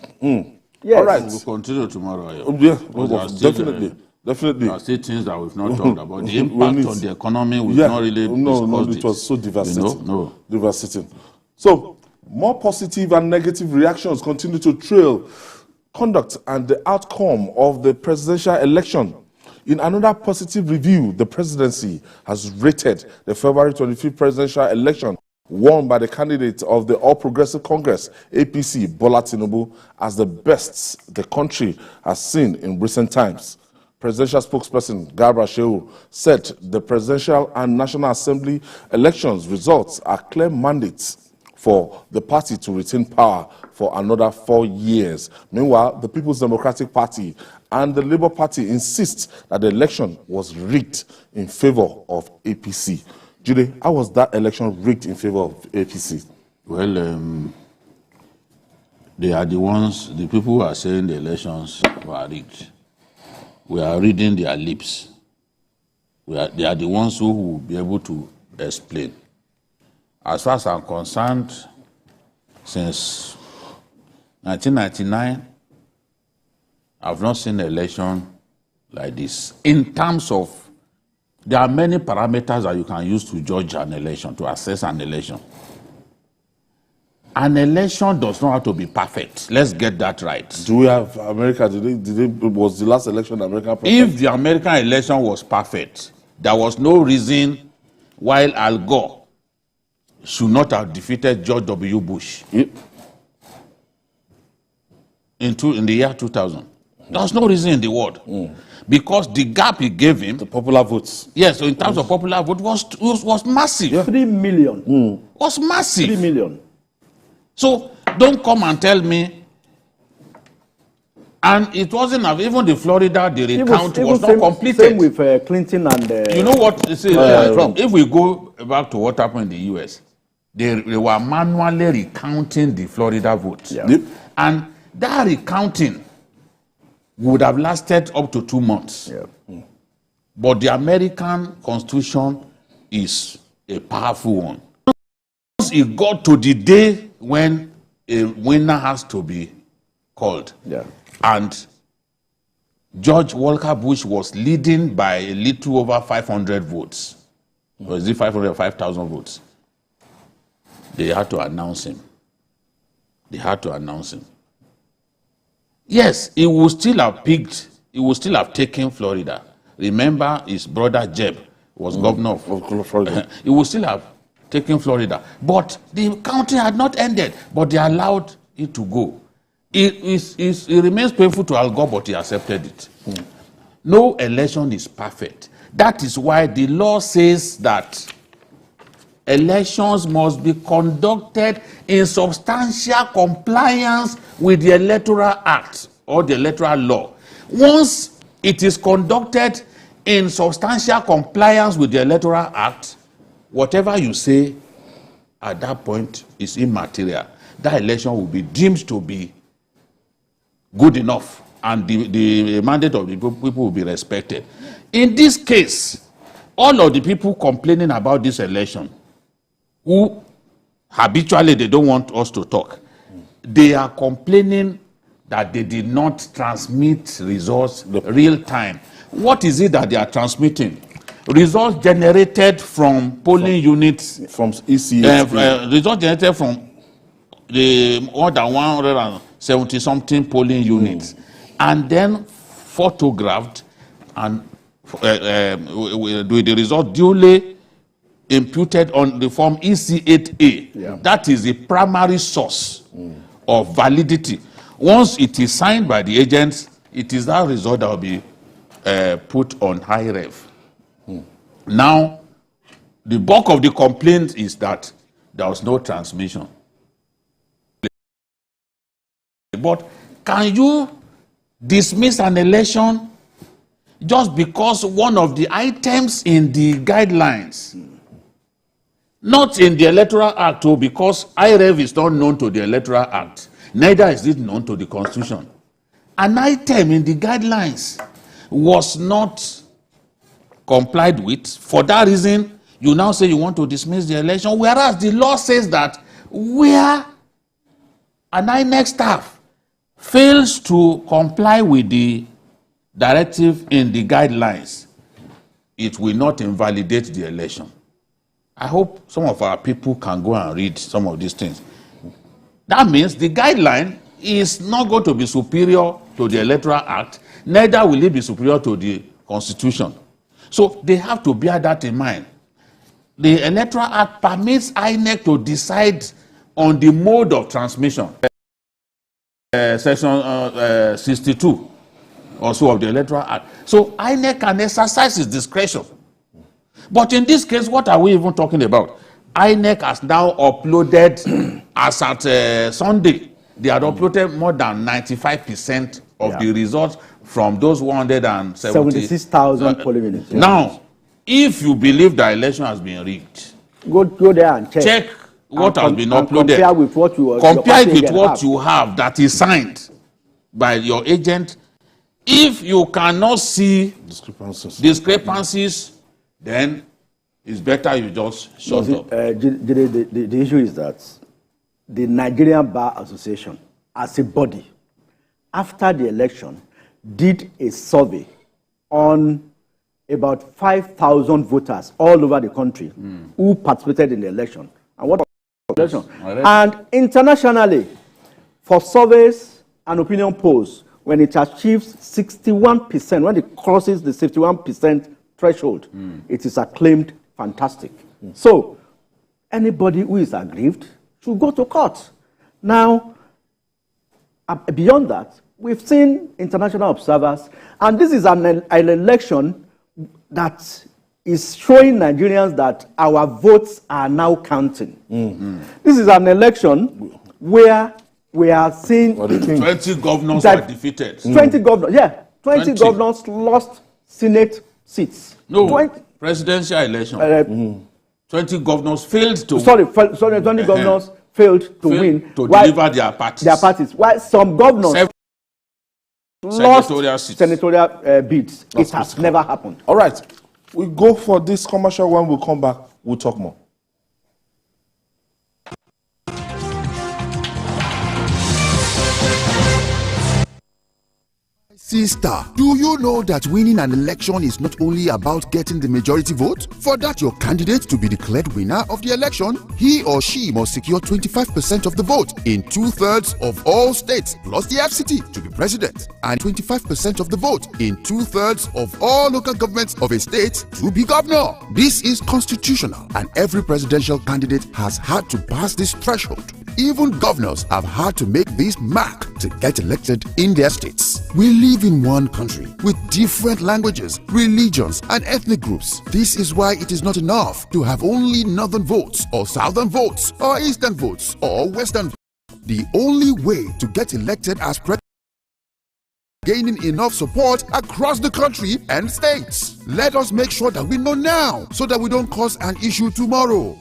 Yes. All right. We'll continue tomorrow. Definitely. There are still things that we've not talked about. The impact on the economy, we've not really discussed it was so devastating. Devastating. So more positive and negative reactions continue to trail conduct and the outcome of the presidential election. In another positive review, the presidency has rated the February 25th presidential election won by the candidate of the All Progressive Congress, APC, Bola Tinubu, as the best the country has seen in recent times. Presidential spokesperson Garba Shehu said the presidential and National Assembly elections results are clear mandates for the party to retain power for another 4 years. Meanwhile, the People's Democratic Party and the Labour Party insist that the election was rigged in favor of APC. Jude, how was that election rigged in favor of APC? Well, they are the people who are saying the elections were rigged. We are reading their lips. They are the ones who will be able to explain. As far as I'm concerned, since 1999, I've not seen an election like this. In terms of, there are many parameters that you can use to judge an election, to assess an election. An election does not have to be perfect. Let's get that right. Do we have America? Was the last election America perfect? If the American election was perfect, there was no reason why Al Gore should not have defeated George W. Bush in the year 2000. There was no reason in the world. Because the gap he gave him... The popular votes. Yes, so in terms of popular vote, was massive. Yeah. 3 million. Was massive. 3 million. So don't come and tell me... And it wasn't... Even the Florida, the recount was not completed. Same with Clinton and... you know what? Trump. If we go back to what happened in the U.S., they were manually recounting the Florida votes. Yeah. Yep. And that recounting would have lasted up to 2 months. Yeah. But the American Constitution is a powerful one. Once it got to the day when a winner has to be called, and George Walker Bush was leading by a little over 500 votes. Or is it 500 or 5,000 votes? they had to announce him. They had to announce him. Yes, he would still have picked, he would still have taken Florida. Remember, his brother Jeb was governor of Florida. He would still have taken Florida. But the county had not ended, but they allowed it to go. It remains painful to Al Gore, but he accepted it. No election is perfect. That is why the law says that elections must be conducted in substantial compliance with the Electoral Act or the Electoral Law. Once it is conducted in substantial compliance with the Electoral Act, whatever you say at that point is immaterial. That election will be deemed to be good enough, and the mandate of the people will be respected. In this case, all of the people complaining about this election, who habitually they don't want us to talk, they are complaining that they did not transmit results real time. What is it that they are transmitting? Results generated from polling units, from ECA, results generated from the more than 170 something polling units, and then photographed and with the result duly imputed on the form EC8A. Yeah. That is the primary source of validity. Once it is signed by the agents, it is that result that will be put on high rev. Now, the bulk of the complaint is that there was no transmission. But can you dismiss an election just because one of the items in the guidelines, not in the Electoral Act, because IREV is not known to the Electoral Act, neither is it known to the Constitution. An item in the guidelines was not complied with. For that reason, you now say you want to dismiss the election, whereas the law says that where an INEC staff fails to comply with the directive in the guidelines, it will not invalidate the election. I hope some of our people can go and read some of these things. That means the guideline is not going to be superior to the Electoral Act, neither will it be superior to the Constitution. So they have to bear that in mind. The Electoral Act permits INEC to decide on the mode of transmission. Section 62 or so of the Electoral Act. So INEC can exercise its discretion. But in this case, what are we even talking about? INEC has now uploaded, as at Sunday, they had uploaded more than 95% of the results from those 76,000 polling units. Now, if you believe the election has been rigged, go there and check what has been uploaded. Compare with what you compare it with what you have that is signed by your agent. If you cannot see discrepancies, then it's better you just shut up. The issue is that the Nigerian Bar Association, as a body, after the election, did a survey on about 5,000 voters all over the country who participated in the election. And what election? And internationally, for surveys and opinion polls, when it achieves 61%, when it crosses the 61% threshold, it is acclaimed fantastic. So, anybody who is aggrieved should go to court. Now, beyond that, we've seen international observers, and this is an election that is showing Nigerians that our votes are now counting. This is an election where we are seeing 20 governors were defeated. 20 governors, 20 governors lost Senate seats. No, presidential election. 20 governors failed to... 20 governors failed to win. To deliver their parties. While some governors lost senatorial bids. It has never happened. All right. We go for this commercial. When we come back, we'll talk more. Sister, do you know that winning an election is not only about getting the majority vote? For that your candidate to be declared winner of the election, he or she must secure 25% of the vote in 2/3 of all states plus the FCT to be president, and 25% of the vote in 2/3 of all local governments of a state to be governor. This is constitutional, and every presidential candidate has had to pass this threshold. Even governors have had to make this mark to get elected in their states. We live in one country with different languages, religions, and ethnic groups. This is why it is not enough to have only northern votes, or southern votes, or eastern votes, or western votes. The only way to get elected as president is gaining enough support across the country and states. Let us make sure that we know now so that we don't cause an issue tomorrow.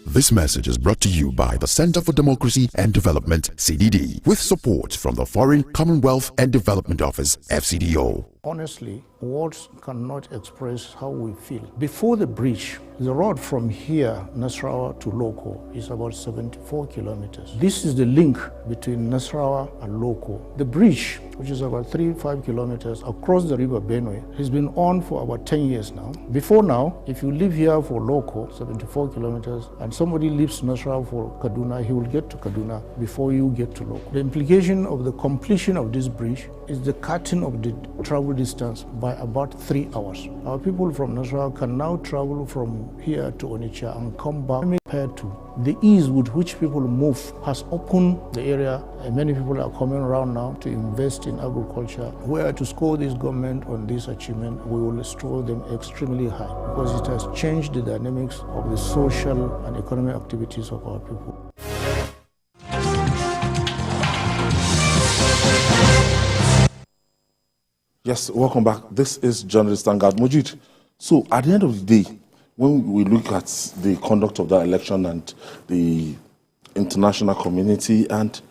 This message is brought to you by the Center for Democracy and Development, CDD, with support from the Foreign Commonwealth and Development Office, FCDO. Honestly, words cannot express how we feel. Before the bridge, the road from here, Nasarawa to Loko, is about 74 kilometers. This is the link between Nasarawa and Loko. The bridge, which is about 3-5 kilometers across the river Benue, has been on for about 10 years now. Before now, if you live here for Loko, 74 kilometers, and somebody leaves Nasarawa for Kaduna, he will get to Kaduna before you get to Loko. The implication of the completion of this bridge is the cutting of the travel distance by about 3 hours. Our people from Nasarawa can now travel from here to Onitsha and come back. Compared to the ease with which people move has opened the area, and many people are coming around now to invest in agriculture. Where to score this government on this achievement, we will score them extremely high because it has changed the dynamics of the social and economic activities of our people. Yes, welcome back. This is journalist Hangout. Mujid, so at the end of the day, when we look at the conduct of that election and the international community and,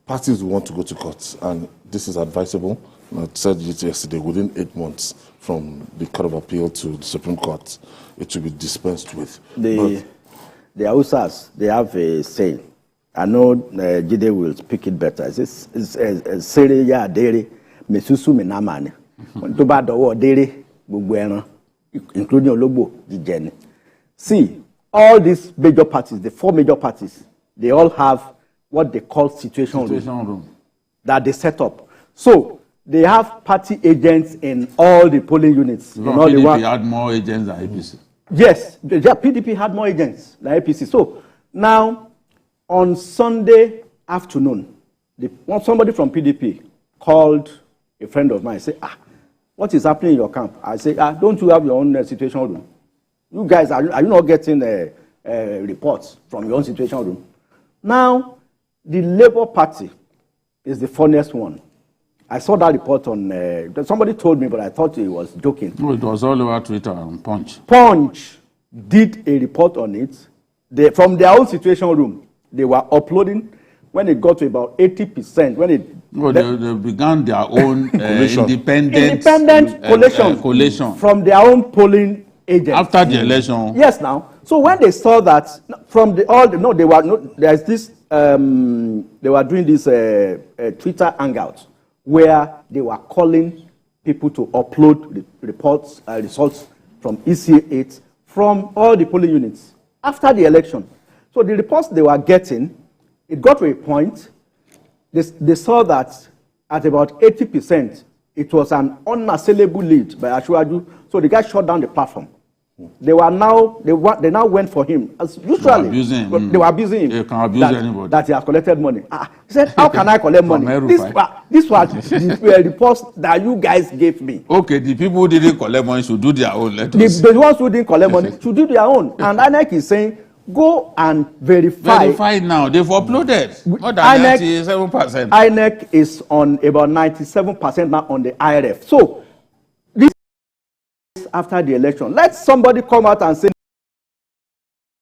parties want to go to court, and this is advisable, I said it yesterday, within 8 months from the Court of Appeal to the Supreme Court, it will be dispensed with. The Hausas, they have a saying. I know Jide will speak it better. It's Sere ya dere, mesusu menamane. To ba dowo dere, gbogbo eran, including Ologbo, Jijeni. See, all these major parties, the 4 major parties, they all have what they call situation room that they set up. So they have party agents in all the polling units. PDP had more agents than APC. Yes, PDP had more agents than APC. So now, on Sunday afternoon, somebody from PDP called a friend of mine and said, what is happening in your camp? I said, don't you have your own situation room? You guys, are you not getting reports from your own situation room? Now, the Labour Party is the funniest one. I saw that report on, somebody told me, but I thought he was joking. No, it was all over Twitter and Punch. Punch did a report on it. From their own situation room, they were uploading when it got to about 80%. They began their own independent collation from their own polling agents. After the election. Yes, now. So when they saw that from they were doing this Twitter Hangout where they were calling people to upload the reports, results from ECA 8 from all the polling units after the election. So the reports they were getting, it got to a point, they saw that at about 80%, it was an unassailable lead by Ashwaju. So the guy shut down the platform. They now went for him. As usually, they were abusing him. You can abuse anybody. That he has collected money. He said, how can I collect money? This was the reports that you guys gave me. Okay, the people who didn't collect money should do their own. The ones who didn't collect money should do their own. And INEC is saying, go and verify. Verify now. They've uploaded more than 97%. INEC is on about 97% now on the IRF. So, this after the election, let somebody come out and say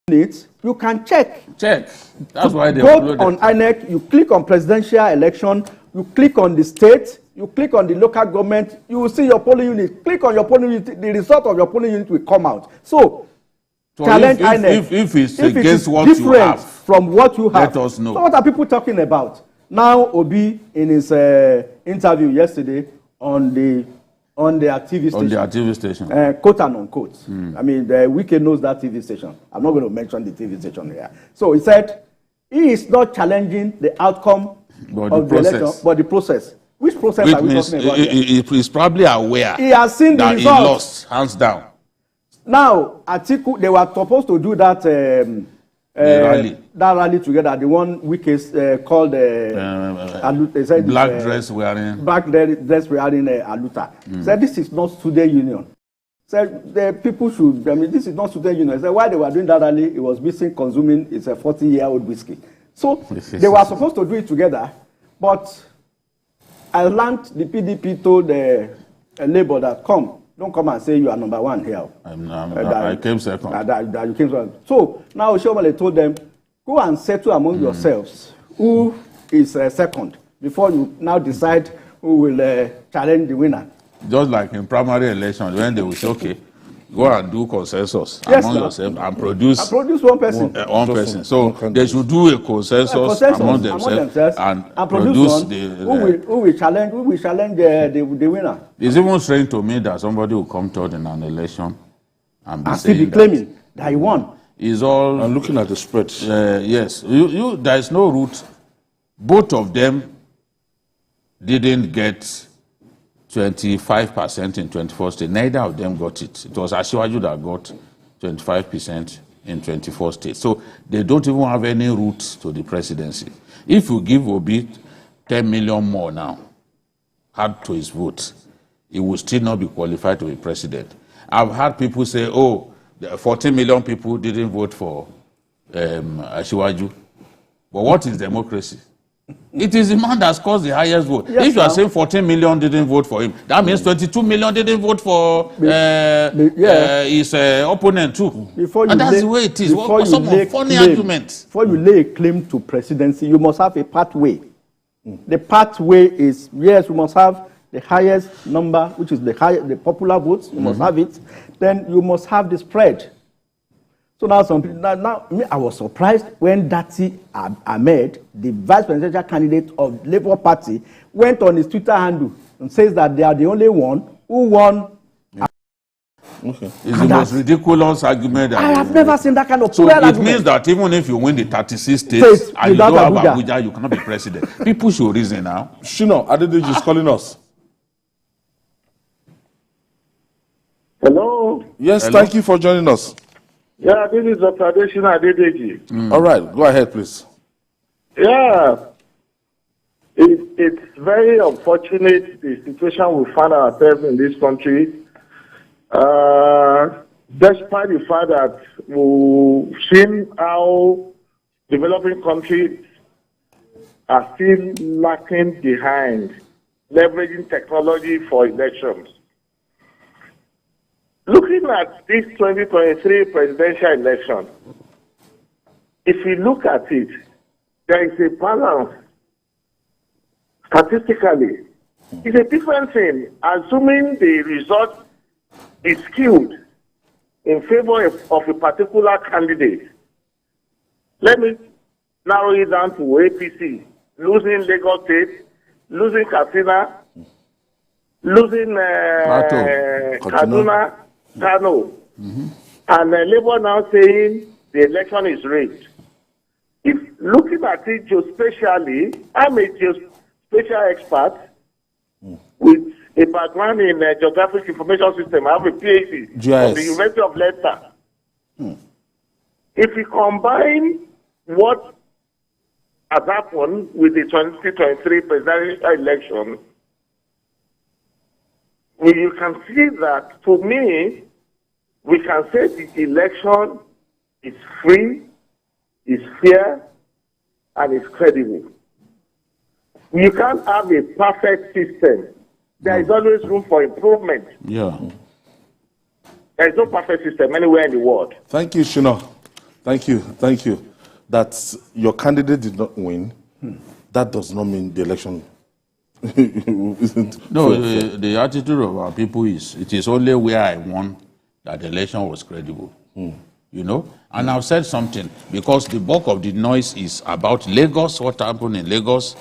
it. You can check. That's why they go uploaded. On INEC, you click on presidential election, you click on the state, you click on the local government, you will see your polling unit. Click on your polling unit, the result of your polling unit will come out. So challenge INEC. If it's against what you have, from what you have, let us know. So what are people talking about? Now Obi, in his interview yesterday on the TV station. On the TV station. Quote and unquote. I mean, Wike knows that TV station. I'm not going to mention the TV station here. So he said he is not challenging the outcome of the election, but the process. Which process are we talking about here? He's probably aware he has seen that the results. He lost, hands down. Now, Atiku, they were supposed to do that rally together. The one Wike called black dress wearing. Black dress wearing Aluta. Said this is not student union. Said the people should. I mean, this is not student union. Said while they were doing that rally, it was busy consuming its a 40-year-old whiskey. So they were supposed to do it together, but I learned the PDP told Labour that don't come and say you are number one here. I came second. That you came second. So now Oshiomhole told them, go and settle among yourselves who is second before you now decide who will challenge the winner. Just like in primary elections, when they will say, okay, go and do consensus among yourselves and produce one person. One person. So they should do a consensus among themselves and produce who will challenge the winner. It's even strange to me that somebody will come third in an election and still be claiming that he won. Is all. I'm looking at the spread. Yes, there is no route. Both of them didn't get 25% in 24 states. Neither of them got it. It was Asiwaju that got 25% in 24 states. So they don't even have any route to the presidency. If you give Obi 10 million more now, add to his vote, he will still not be qualified to be president. I've heard people say, 14 million people didn't vote for Asiwaju. But what is democracy? It is the man that scores the highest vote. Yes, if you are saying 14 million didn't vote for him, that means 22 million didn't vote for his opponent too. And that's the way it is. Before you lay a claim to presidency, you must have a pathway. The pathway is, yes, you must have the highest number, which is the popular votes. You must have it. Then you must have the spread. So now I was surprised when Dati Ahmed, the vice presidential candidate of the Labour Party, went on his Twitter handle and says that they are the only one who won. Okay. It's the most ridiculous argument. I have never seen that kind of argument. It means that even if you win the 36 states and you don't have Abuja, you cannot be president. People should reason now. Shino, Adedeji is calling us. Hello? Yes, Hello? Thank you for joining us. Yeah, this is Dr. Adeshina Adedeji. All right, go ahead, please. Yeah, it's very unfortunate the situation we find ourselves in this country. Despite the fact that we've seen how developing countries are still lacking behind leveraging technology for elections. Looking at this 2023 presidential election, if you look at it, there is a balance. Statistically, it's a different thing. Assuming the result is skewed in favor of a particular candidate. Let me narrow it down to APC, losing Lagos State, losing Katsina, losing Kaduna, Kano, and Labour now saying the election is rigged. If looking at it geospatially, I'm a geospatial expert with a background in geographic information system. I have a PhD from the University of Leicester. If we combine what has happened with the 2023 presidential election, you can see that, to me, we can say the election is free, is fair, and is credible. You can't have a perfect system. There is always room for improvement. Yeah. There is no perfect system anywhere in the world. Thank you, Shino. Thank you. Thank you. That your candidate did not win, that does not mean the election isn't. No, the attitude of our people is, it is only where I won that the election was credible. you know. And I've said something, because the bulk of the noise is about Lagos, what happened in Lagos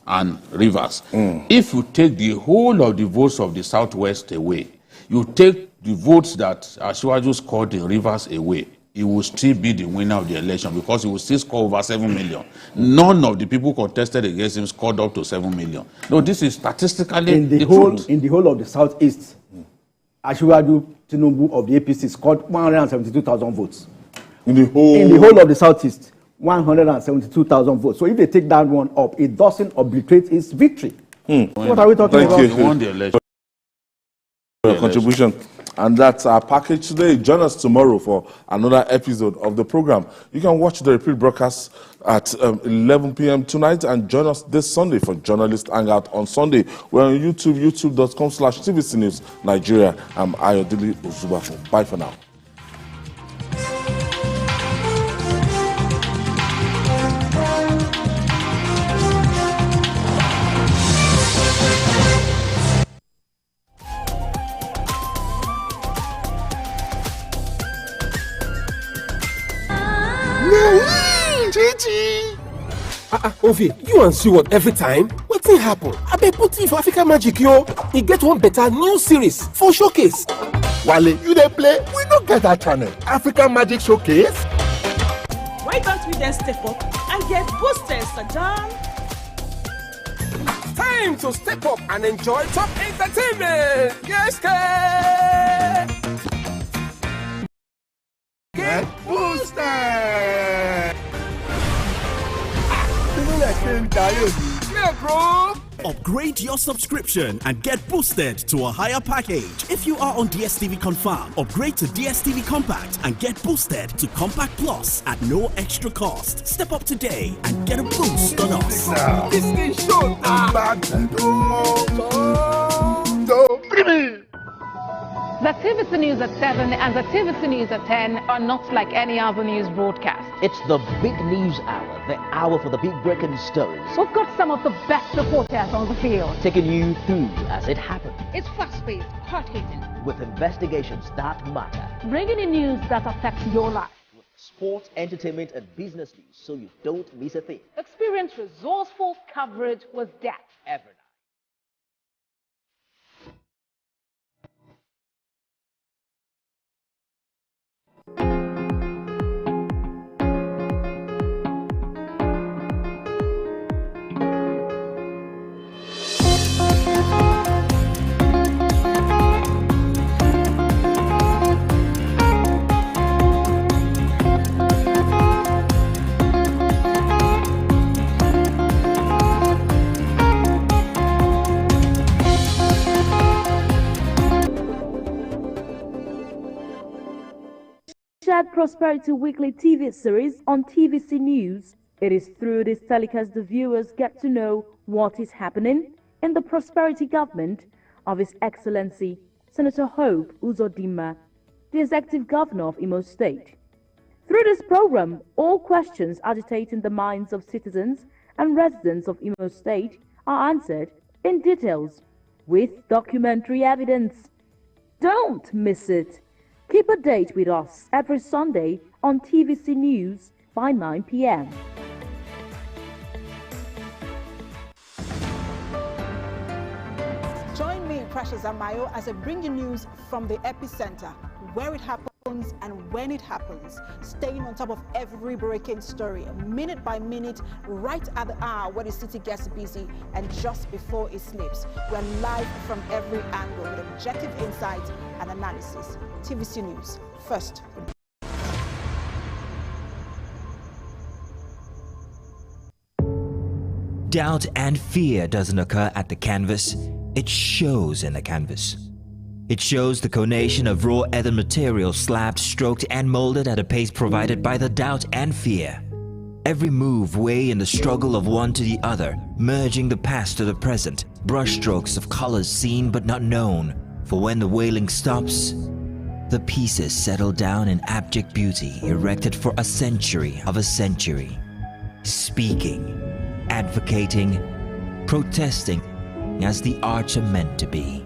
and Rivers. If you take the whole of the votes of the Southwest away, you take the votes that Asiwaju scored in Rivers away, he will still be the winner of the election, because he will still score over 7 million. None of the people contested against him scored up to 7 million. No, this is statistically the truth. In the whole of the Southeast, Asiwaju Tinubu of the APC scored 172,000 votes. In the whole of the Southeast, 172,000 votes. So if they take that one up, it doesn't obliterate his victory. What are we talking about? Thank you. Won the election. For your contribution. And that's our package today. Join us tomorrow for another episode of the program. You can watch the repeat broadcast at 11 p.m. tonight, and join us this Sunday for Journalist Hangout on Sunday. We're on YouTube, youtube.com/TVC News Nigeria. I'm Ayodele Ozubafo. Bye for now. Ovi, you and Siwon every time? Wetin happen? Abeg put in for Africa Magic, yo. E get one better new series for Showcase. Wale, you dey play? We no get that channel. Africa Magic Showcase? Why don't we then step up and get boosted, Sir John? Time to step up and enjoy top entertainment. Yes, sir. Get boosted. Yeah, bro. Upgrade your subscription and get boosted to a higher package. If you are on DSTV Confirm, upgrade to DSTV Compact and get boosted to Compact Plus at no extra cost. Step up today and get a boost on us. This is show. The TVC News at 7 and the TVC News at 10 are not like any other news broadcast. It's the big news hour, the hour for the big breaking stories. We've got some of the best reporters on the field, taking you through as it happens. It's fast-paced, hard-hitting, with investigations that matter. bringing in news that affects your life. With sports, entertainment, and business news, so you don't miss a thing. Experience resourceful coverage with depth. Every night. Prosperity Weekly TV series on TVC News. It is through this telecast the viewers get to know what is happening in the prosperity government of His Excellency Senator Hope Uzodinma, the Executive Governor of Imo State. Through this program, all questions agitating the minds of citizens and residents of Imo State are answered in details with documentary evidence. Don't miss it. Keep a date with us every Sunday on TVC News by 9 p.m. Join me, Precious Amayo, as I bring you news from the epicenter, where it happens and when it happens, staying on top of every breaking story, minute by minute, right at the hour where the city gets busy and just before it sleeps. We're live from every angle with objective insight and analysis. TVC News, first. Doubt and fear doesn't occur at the canvas, it shows in the canvas. It shows the conation of raw earthen material slabbed, stroked and molded at a pace provided by the doubt and fear. Every move weigh in the struggle of one to the other, merging the past to the present, brushstrokes of colors seen but not known. For when the wailing stops, the pieces settle down in abject beauty, erected for a century of a century. Speaking, advocating, protesting as the arts are meant to be.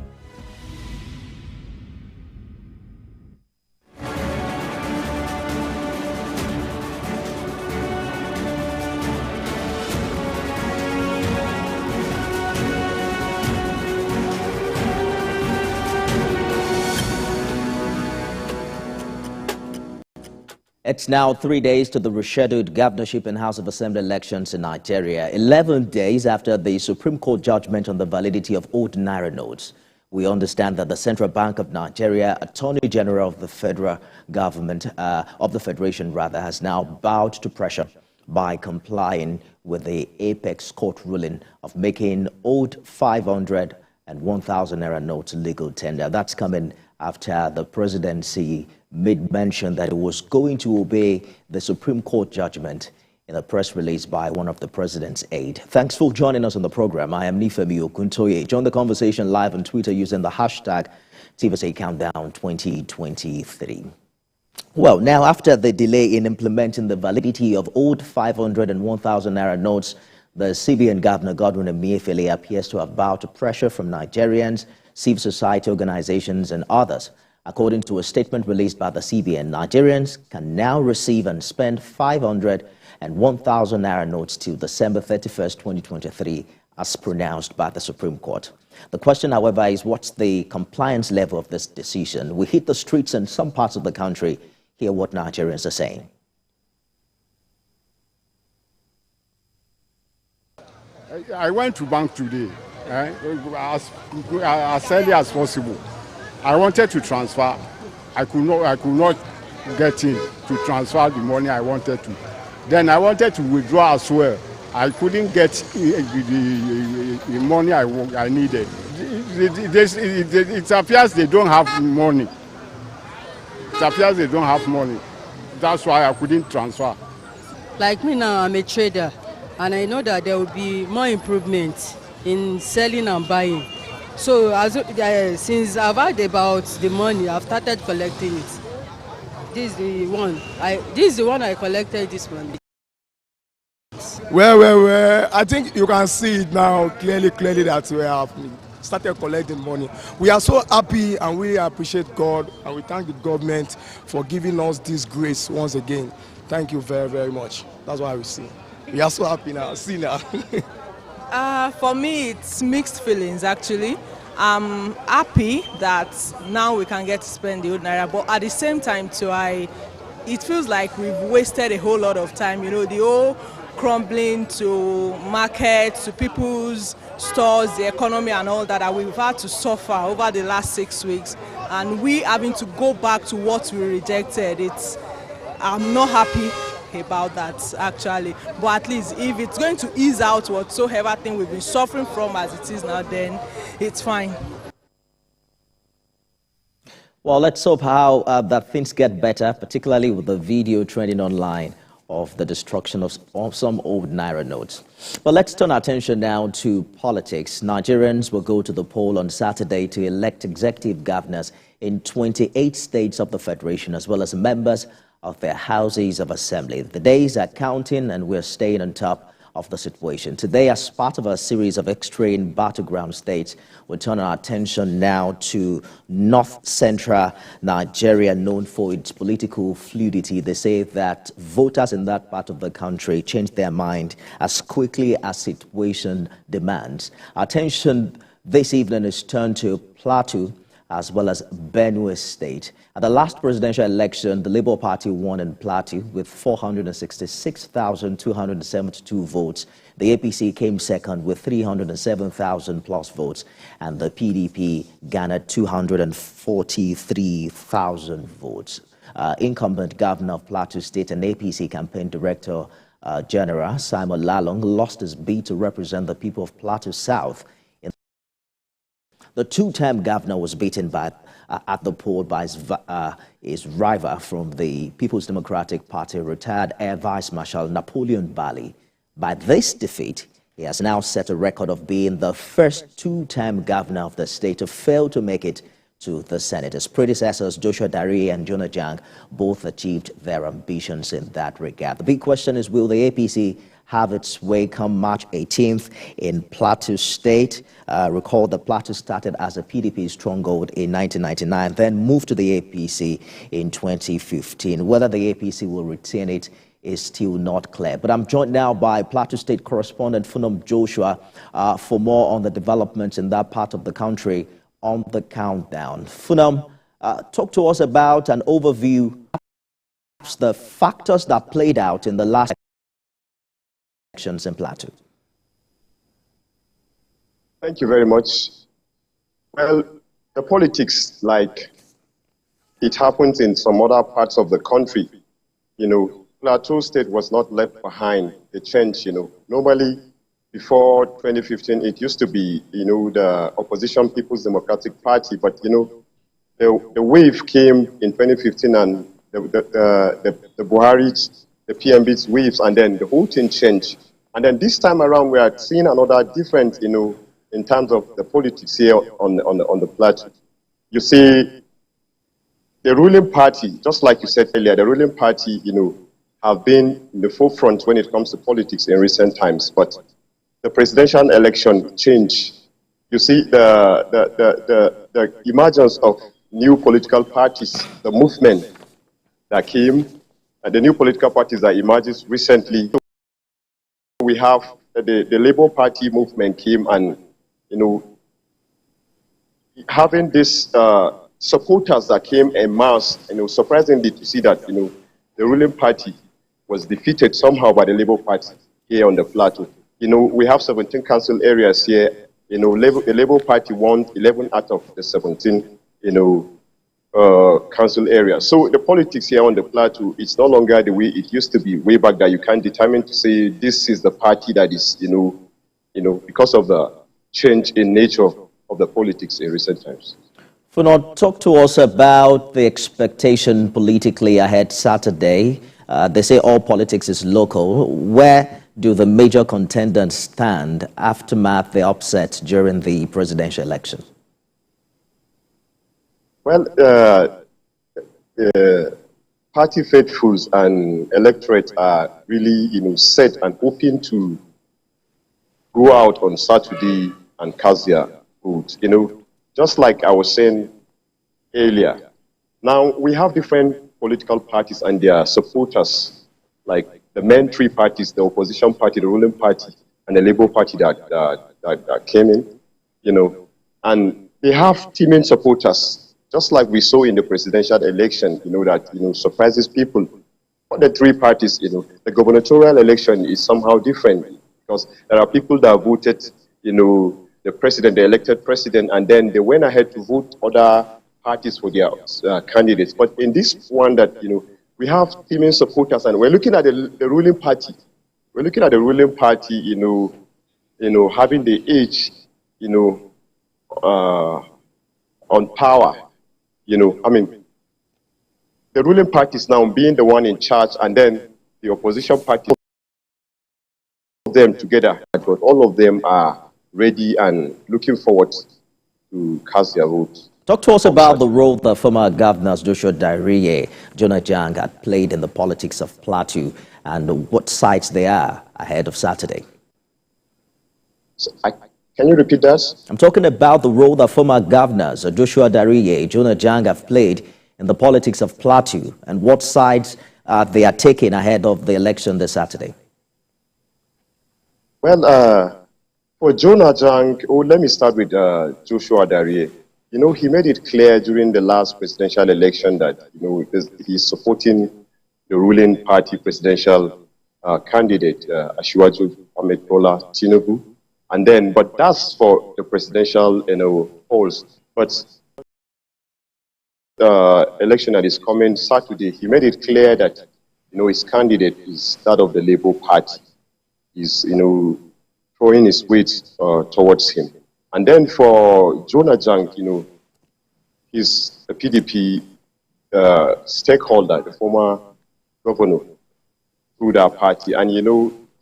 It's now 3 days to the rescheduled governorship and House of Assembly elections in Nigeria, 11 days after the Supreme Court judgment on the validity of old Naira notes. We understand that the Central Bank of Nigeria, Attorney General of the federal government, of the Federation rather, has now bowed to pressure by complying with the Apex Court ruling of making old 500 and 1,000 Naira notes legal tender. That's coming after the presidency made mention that it was going to obey the Supreme Court judgment in a press release by one of the president's aides. Thanks for joining us on the program. I am Nifemi Okuntoye. Join the conversation live on Twitter using the hashtag TVC Countdown 2023. Well, now after the delay in implementing the validity of old 500 and 1,000 Naira notes, the CBN Governor Godwin Emefiele appears to have bowed to pressure from Nigerians, civil society organizations and others. According to a statement released by the CBN, Nigerians can now receive and spend 500 and 1,000 Naira notes till December 31st, 2023, as pronounced by the Supreme Court. The question, however, is what's the compliance level of this decision? We hit the streets in some parts of the country. Hear what Nigerians are saying. I went to bank today, as early as possible. I wanted to transfer. I could not get in to transfer the money I wanted to. Then I wanted to withdraw as well. I couldn't get the money I needed. It appears they don't have money. It appears they don't have money. That's why I couldn't transfer. Like me now, I'm a trader, and I know that there will be more improvement in selling and buying. So since I've heard about the money, I've started collecting it. This is the one I collected this month. Well, I think you can see it now clearly that we have started collecting money. We are so happy and we appreciate God and we thank the government for giving us this grace once again. Thank you very, very much. That's what we see. We are so happy now. See now. For me, it's mixed feelings actually. I'm happy that now we can get to spend the old Naira, but at the same time too, it feels like we've wasted a whole lot of time. You know, the whole crumbling to markets, to people's stores, the economy and all that we've had to suffer over the last 6 weeks, and we having to go back to what we rejected. I'm not happy about that actually, but at least if it's going to ease out whatsoever thing we've been suffering from as it is now, then it's fine. Well, let's hope how that things get better, particularly with the video trending online of the destruction of some old Naira notes. But let's turn our attention now to politics. Nigerians will go to the poll on Saturday to elect executive governors in 28 states of the Federation, as well as members of their houses of assembly. The days are counting and we're staying on top of the situation. Today, as part of a series of extreme battleground states, we turn our attention now to North Central Nigeria, known for its political fluidity. They say that voters in that part of the country change their mind as quickly as situation demands. Our attention this evening is turned to Plateau, as well as Benue State. At the last presidential election, the Labour Party won in Plateau with 466,272 votes. The APC came second with 307,000 plus votes, and the PDP garnered 243,000 votes. Incumbent governor of Plateau State and APC campaign director general Simon Lalong lost his bid to represent the people of Plateau South. The two-term governor was beaten at the poll by his rival from the People's Democratic Party, retired Air Vice Marshal Napoleon Bali. By this defeat, he has now set a record of being the first two-term governor of the state to fail to make it to the Senate. His predecessors, Joshua Dari and Jonah Jang, both achieved their ambitions in that regard. The big question is, will the APC have its way come March 18th in Plateau State? Recall that Plateau started as a PDP stronghold in 1999, then moved to the APC in 2015. Whether the APC will retain it is still not clear. But I'm joined now by Plateau State correspondent Funam Joshua for more on the developments in that part of the country on the countdown. Funam, talk to us about an overview the factors that played out in the last elections in Plateau? Thank you very much. Well, the politics, like it happens in some other parts of the country, Plateau State was not left behind. The change, normally before 2015, it used to be, the opposition People's Democratic Party, but, the wave came in 2015 and the Buhari, the PMB's waves, and then the whole thing changed. And then this time around, we are seeing another difference, in terms of the politics here on the plateau. You see, the ruling party, just like you said earlier, the ruling party, have been in the forefront when it comes to politics in recent times. But the presidential election changed. You see, the emergence of new political parties, the movement that came, the new political parties that emerged recently. We have the Labour Party movement came and, having these supporters that came en masse, surprisingly to see that, the ruling party was defeated somehow by the Labour Party here on the plateau. We have 17 council areas here. The Labour Party won 11 out of the 17, council areas. So the politics here on the plateau, it's no longer the way it used to be way back that you can't determine to say this is the party that is, because of the change in nature of the politics in recent times. Funod, talk to us about the expectation politically ahead Saturday. They say all politics is local. Where do the major contenders stand aftermath the upset during the presidential election? Well, party faithfuls and electorate are really, set and hoping to go out on Saturday and cast their votes. Just like I was saying earlier, now we have different political parties and their supporters, like the main three parties, the opposition party, the ruling party, and the Labour Party that came in, and they have teaming supporters, just like we saw in the presidential election, that, surprises people. For the three parties, the gubernatorial election is somehow different because there are people that voted, the president, the elected president, and then they went ahead to vote other parties for their candidates. But in this one that, we have teaming supporters, and we're looking at the ruling party. We're looking at the ruling party, having the edge, on power. The ruling party is now being the one in charge, and then the opposition party, all of them together, but all of them are ready and looking forward to cast their votes. Talk to us about the role the former governors Joshua Dariye, Jonah Jang had played in the politics of Plateau and what sides they are ahead of Saturday. Can you repeat that? I'm talking about the role the former governors Joshua Dariye, Jonah Jang have played in the politics of Plateau and what sides they are taking ahead of the election this Saturday. Well, for Jonah Jang, let me start with Joshua Dariye. He made it clear during the last presidential election that, he's supporting the ruling party presidential candidate, Asiwaju Ahmed Bola Tinubu. And then, but that's for the presidential, polls. But the election that is coming Saturday, he made it clear that, his candidate is that of the Labour Party. He's, throwing his weight towards him. And then for Jonah Jang, he's a PDP stakeholder, the former governor through that party. And,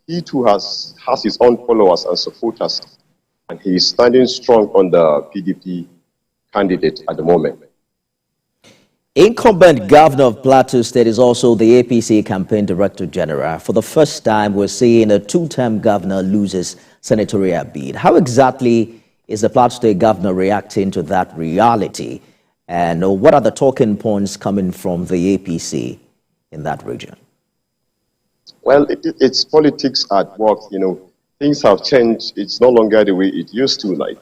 he too has his own followers and supporters. And he is standing strong on the PDP candidate at the moment. Incumbent governor of Plateau State is also the APC campaign director general. For the first time, we're seeing a two-term governor loses senatorial bid. How exactly is the Plateau State governor reacting to that reality? And what are the talking points coming from the APC in that region? Well, it's politics at work. Things have changed. It's no longer the way it used to.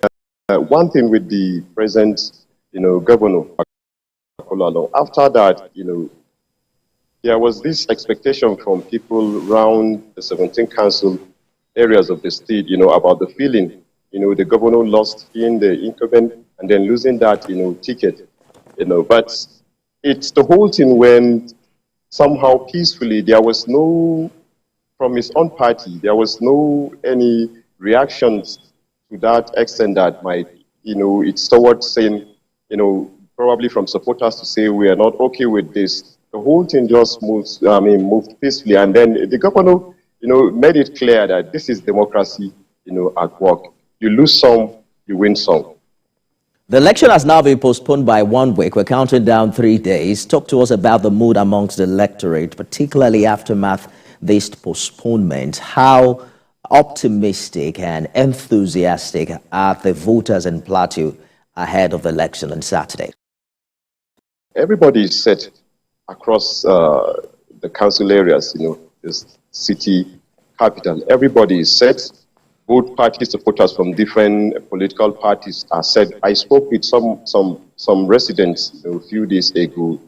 One thing with the present, governor, after that, there was this expectation from people around the 17 council areas of the state, about the feeling, the governor lost being the incumbent and then losing that, ticket, but it's the whole thing went somehow peacefully. There was no, from his own party, there was no any reactions to that extent that might, it's towards saying, probably from supporters to say we are not okay with this. The whole thing just moved peacefully, and then the governor, made it clear that this is democracy, at work. You lose some, you win some. The election has now been postponed by 1 week. We're counting down 3 days. Talk to us about the mood amongst the electorate, particularly aftermath this postponement. How optimistic and enthusiastic are the voters in Plateau ahead of the election on Saturday? Everybody is set across the council areas, the city capital. Everybody is set. Both party supporters from different political parties are set. I spoke with some residents a few days ago.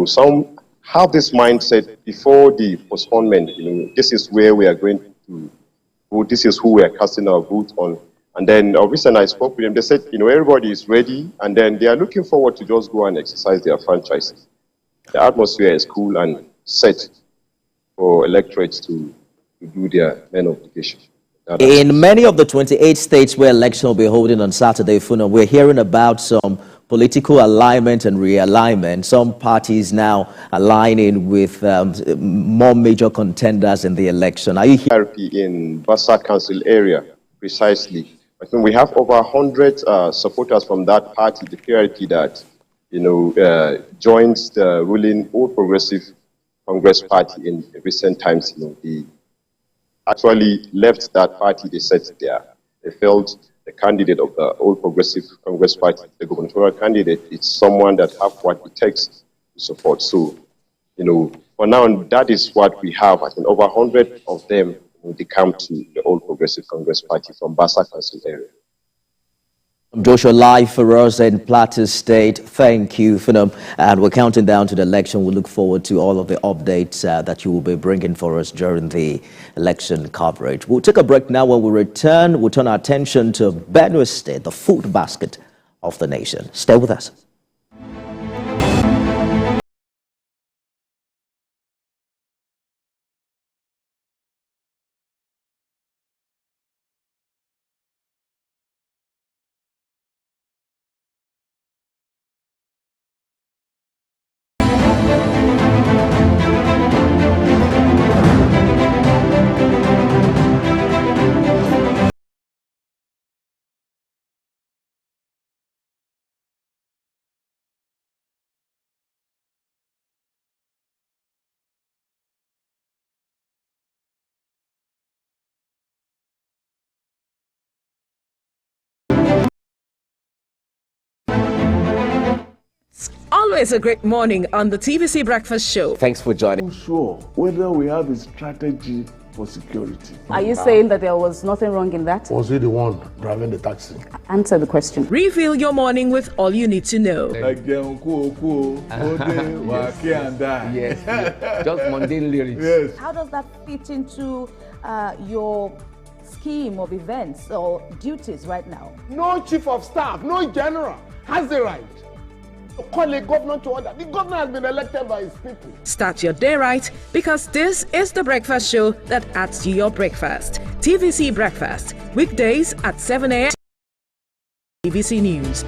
Some have this mindset before the postponement. This is where we are going to vote. This is who we are casting our vote on. And then recently I spoke with them. They said, everybody is ready, and then they are looking forward to just go and exercise their franchise. The atmosphere is cool and set for electorates to do their main obligation. In many of the 28 states where election will be holding on Saturday, Funa, we're hearing about some political alignment and realignment. Some parties now aligning with more major contenders in the election. Are you here? In Bassa Council area, precisely. I think we have over 100 supporters from that party, the PRP, that joined the ruling All Progressive Congress Party in recent times. They actually left that party. They said they felt the candidate of the All Progressive Congress Party, the gubernatorial candidate, is someone that have what it takes to support. So, for now, that is what we have. I think over 100 of them, they come to the All Progressive Congress Party from Bassa Council area. Joshua, live for us in Plateau State. Thank you, Funam. And we're counting down to the election. We look forward to all of the updates that you will be bringing for us during the election coverage. We'll take a break now. When we return, we'll turn our attention to Benue State, the food basket of the nation. Stay with us. Always a great morning on the TVC Breakfast Show. Thanks for joining. I'm sure whether we have a strategy for security. Are you saying that there was nothing wrong in that? Was he the one driving the taxi? Answer the question. Reveal your morning with all you need to know. Like yes, just mundane lyrics. Yes. How does that fit into your scheme of events or duties right now? No chief of staff, no general has the right to call a governor to order. The governor has been elected by his people. Start your day right, because this is the breakfast show that adds to your breakfast. TVC Breakfast, weekdays at 7 a.m. TVC News.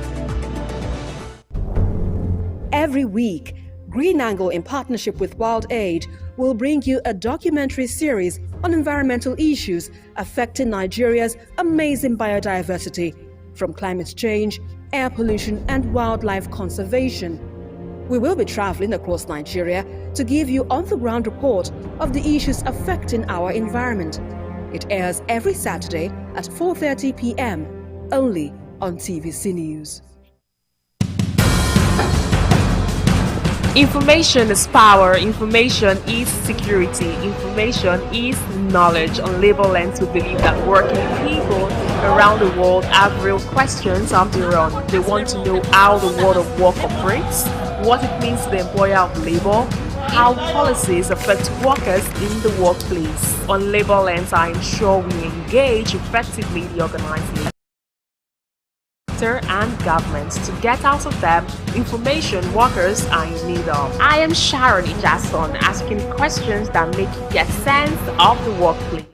Every week, Green Angle, in partnership with Wild Aid, will bring you a documentary series on environmental issues affecting Nigeria's amazing biodiversity, from climate change, air pollution, and wildlife conservation. We will be traveling across Nigeria to give you on-the-ground report of the issues affecting our environment. It airs every Saturday at 4:30 p.m. only on TVC News. Information is power, information is security, information is knowledge. On Labor Lens, we believe that working people around the world have real questions of their own. They want to know how the world of work operates, what it means to the employer of labor, how policies affect workers in the workplace. On Labor Lens, I ensure we engage effectively the organized sector and governments to get out of them information workers are in need of. I am Sharon Ijason, asking questions that make you get sense of the workplace.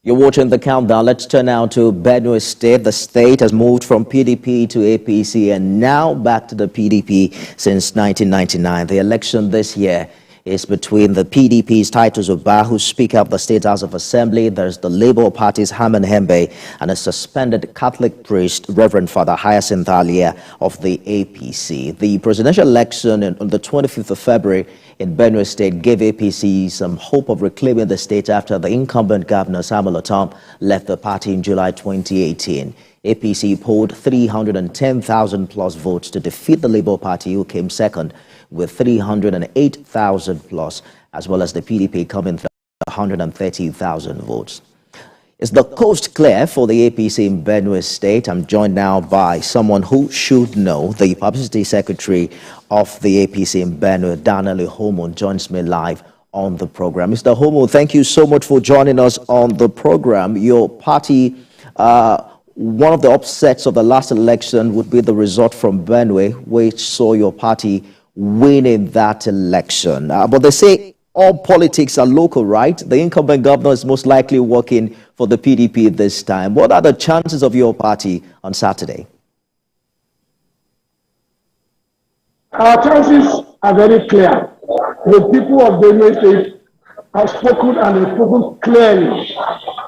You're watching The Countdown. Let's turn now to Benue State. The state has moved from PDP to APC and now back to the PDP since 1999. The election this year is between the PDP's Titus Ubah, who's Speaker of the State House of Assembly. There's the Labour Party's Haman Hembe and a suspended Catholic priest, Reverend Father Hyacinth Alia of the APC. The presidential election on the 25th of February in Benue State gave APC some hope of reclaiming the state after the incumbent governor, Samuel Otom, left the party in July 2018. APC polled 310,000 plus votes to defeat the Labour Party, who came second with 308,000 plus, as well as the PDP coming third with 130,000 votes. Is the coast clear for the APC in Benue State? I'm joined now by someone who should know. The publicity secretary of the APC in Benue, Daniel Homo, joins me live on the program. Mr. Homo, thank you so much for joining us on the program. Your party, one of the upsets of the last election would be the result from Benue, which saw your party winning that election. But they say all politics are local, right? The incumbent governor is most likely working for the PDP this time. What are the chances of your party on Saturday? Our chances are very clear. The people of Benue State have spoken and have spoken clearly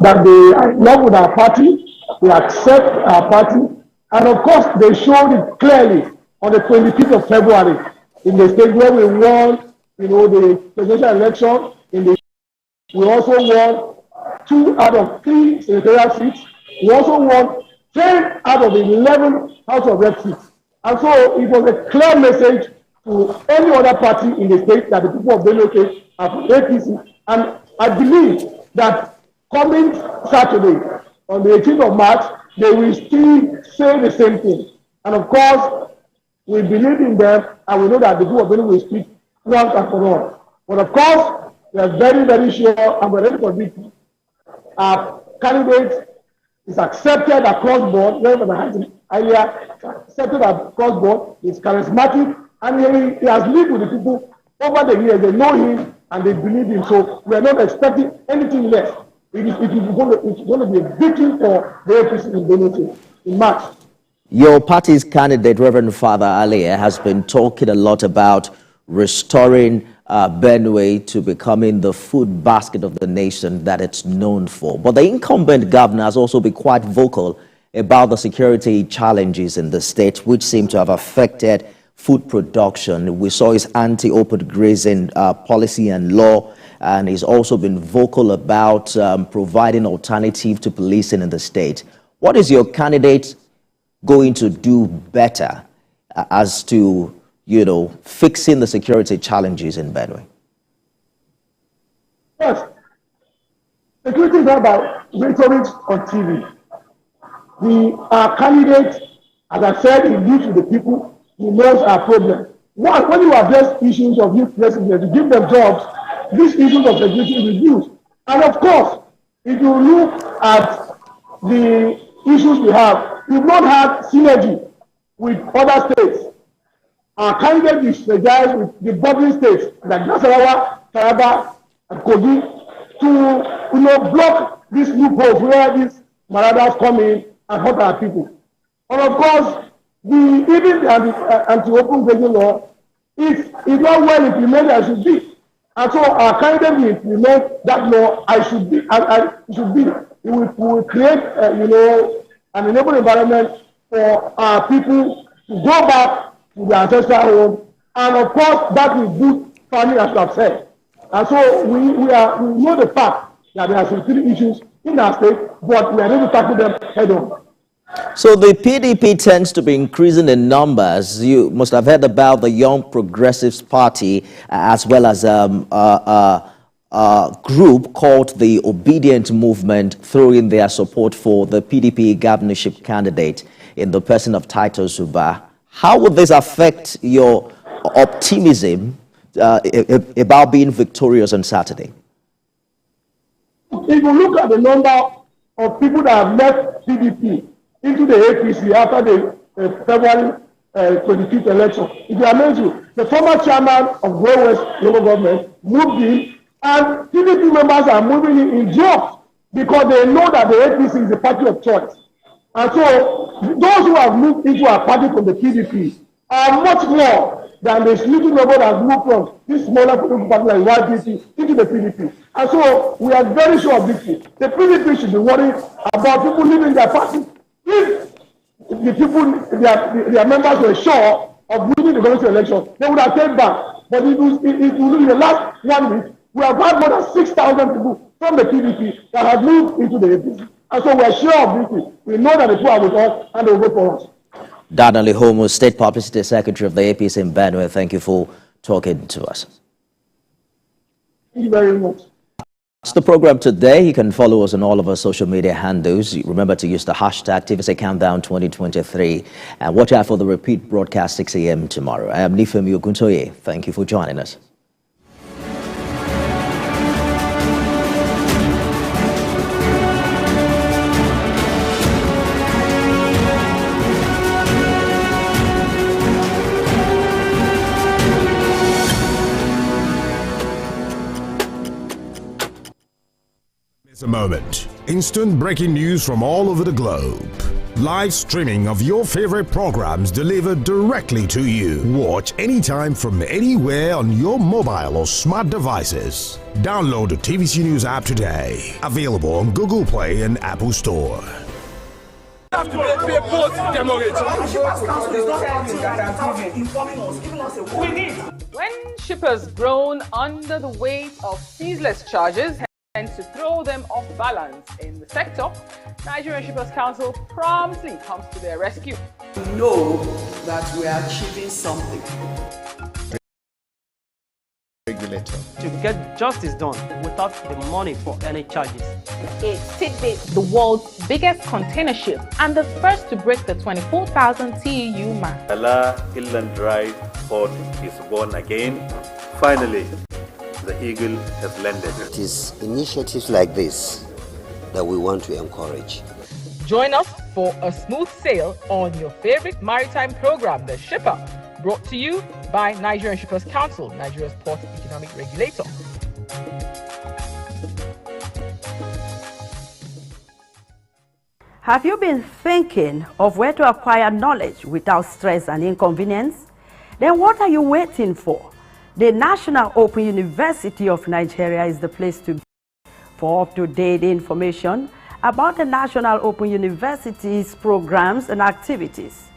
that they are in love with our party, they accept our party, and of course they showed it clearly on the 25th of February in the state where we won, the presidential election. We also won 2 out of 3 senatorial seats. We also won 10 out of 11 House of Rep seats. And so it was a clear message to any other party in the state that the people of Benue State are for APC. And I believe that coming Saturday, on the 18th of March, they will still say the same thing. And of course, we believe in them, and we know that the people of Benue will speak once and for all. But of course, we are very, very sure, and we're ready for this. Our candidate is accepted across board. Wherever accepted across board, he's charismatic, and he has lived with the people over the years. They know him and they believe him. So we are not expecting anything less. It's going to be a victory for the APC in Benue in March. Your party's candidate, Reverend Father Alia, has been talking a lot about restoring Benue to becoming the food basket of the nation that it's known for. But the incumbent governor has also been quite vocal about the security challenges in the state, which seem to have affected food production. We saw his anti-open grazing policy and law, and he's also been vocal about providing alternative to policing in the state. What is your candidate going to do better as to, fixing the security challenges in Benue? Yes. Security is not about rhetoric on TV. Our candidate, as I said, he lives with the people, he knows our problem. When you address issues of youth residents, you give them jobs, these issues of security reduce. And of course, if you look at the issues we have, we've not had synergy with other states. Our candidate is energized with the bordering states like Nasarawa, Taraba, and Kogi to block these loopholes where these marauders come in and hurt our people. And of course, even the anti-open grazing law is not well implemented as it should be. And so our candidate will implement that law as should be. We will create, an enable environment for our people to go back to their ancestral home, and of course that will boost farming, as you have said. And so we know the fact that there are security issues in our state, but we are ready to tackle them head on. So the PDP tends to be increasing in numbers. You must have heard about the Young Progressives Party, as well as a group called the Obedient Movement, throwing their support for the PDP governorship candidate in the person of Titus Ubah. How would this affect your optimism about being victorious on Saturday? If you look at the number of people that have left PDP into the APC after the February 25th election, it will amaze you. The former chairman of Goa West local government moved in, and PDP members are moving in droves because they know that the APC is the party of choice. And so those who have moved into our party from the PDP are much more than the little number that has moved from this smaller political party like YPP into the PDP. And so we are very sure of this thing. The PDP should be worried about people leaving their party. If the people, their members were sure of winning the government election, they would have came back. But it was in the last 1 week, we have had more than 6,000 people from the PDP that have moved into the APC. And so we are sure of this thing. We know that the people are with us and they will vote for us. Daniel Homo, State Publicity Secretary of the APC in Benue, thank you for talking to us. Thank you very much. That's the program today. You can follow us on all of our social media handles. Remember to use the hashtag TVC Countdown 2023 and watch out for the repeat broadcast 6 a.m. tomorrow. I am Nifemi Oguntoye. Thank you for joining us. A moment. Instant breaking news from all over the globe. Live streaming of your favorite programs delivered directly to you. Watch anytime from anywhere on your mobile or smart devices. Download the TVC News app today. Available on Google Play and Apple Store. When shippers groan under the weight of ceaseless charges and to throw them off balance in the sector, Nigerian Shippers Council promptly comes to their rescue. We know that we are achieving something. Regulator. To get justice done without the money for any charges. It's Tidbit, the world's biggest container ship and the first to break the 24,000 TEU mark. Allah Inland Dry Port is born again. Finally, the eagle has landed. It is initiatives like this that we want to encourage. Join us for a smooth sail on your favorite maritime program, The Shipper, brought to you by Nigerian Shippers Council, Nigeria's port economic regulator. Have you been thinking of where to acquire knowledge without stress and inconvenience? Then what are you waiting for? The National Open University of Nigeria is the place to go. For up-to-date information about the National Open University's programs and activities,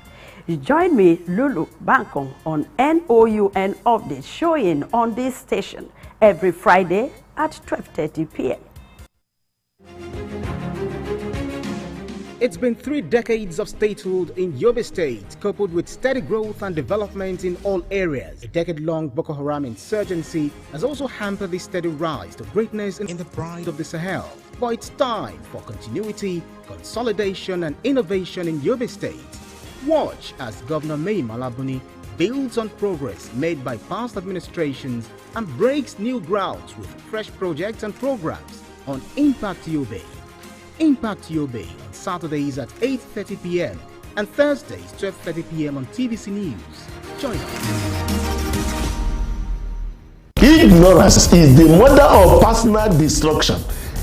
join me, Lulu Bankong, on NOUN Update, showing on this station every Friday at 12:30 p.m. It's been 3 decades of statehood in Yobe State, coupled with steady growth and development in all areas. A decade-long Boko Haram insurgency has also hampered the steady rise to greatness in the pride of the Sahel. But it's time for continuity, consolidation, and innovation in Yobe State. Watch as Governor Mai Malabuni builds on progress made by past administrations and breaks new grounds with fresh projects and programs on Impact Yobe. Impact Yobe on Saturdays at 8:30 p.m. and Thursdays 12:30 p.m. on TVC News. Join us. Ignorance is the mother of personal destruction,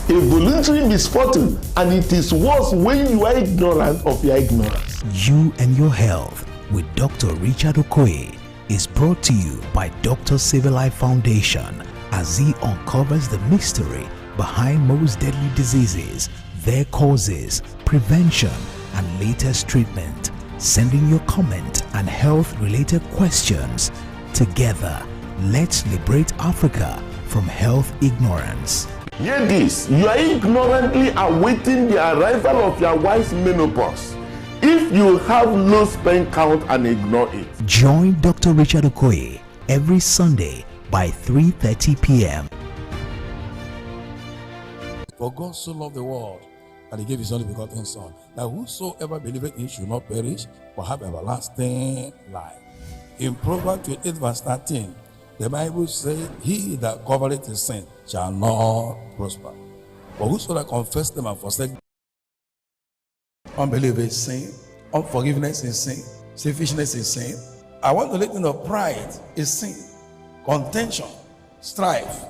a voluntary misfortune, and it is worse when you are ignorant of your ignorance. You and Your Health with Dr. Richard Okoye is brought to you by Dr. Civil Life Foundation as he uncovers the mystery behind most deadly diseases, their causes, prevention, and latest treatment. Send in your comment and health-related questions. Together, let's liberate Africa from health ignorance. Hear this, you are ignorantly awaiting the arrival of your wife's menopause. If you have low sperm count and ignore it. Join Dr. Richard Okoye every Sunday by 3:30 p.m. For God so loved the world, and he gave his only begotten Son, that whosoever believeth in him should not perish, but have everlasting life. In Proverbs 28 verse 13, the Bible says, he that covereth his sin shall not prosper. But whosoever confess them and forsake them, unbelief is sin, unforgiveness is sin, selfishness is sin. I want to let you know, pride is sin, contention, strife,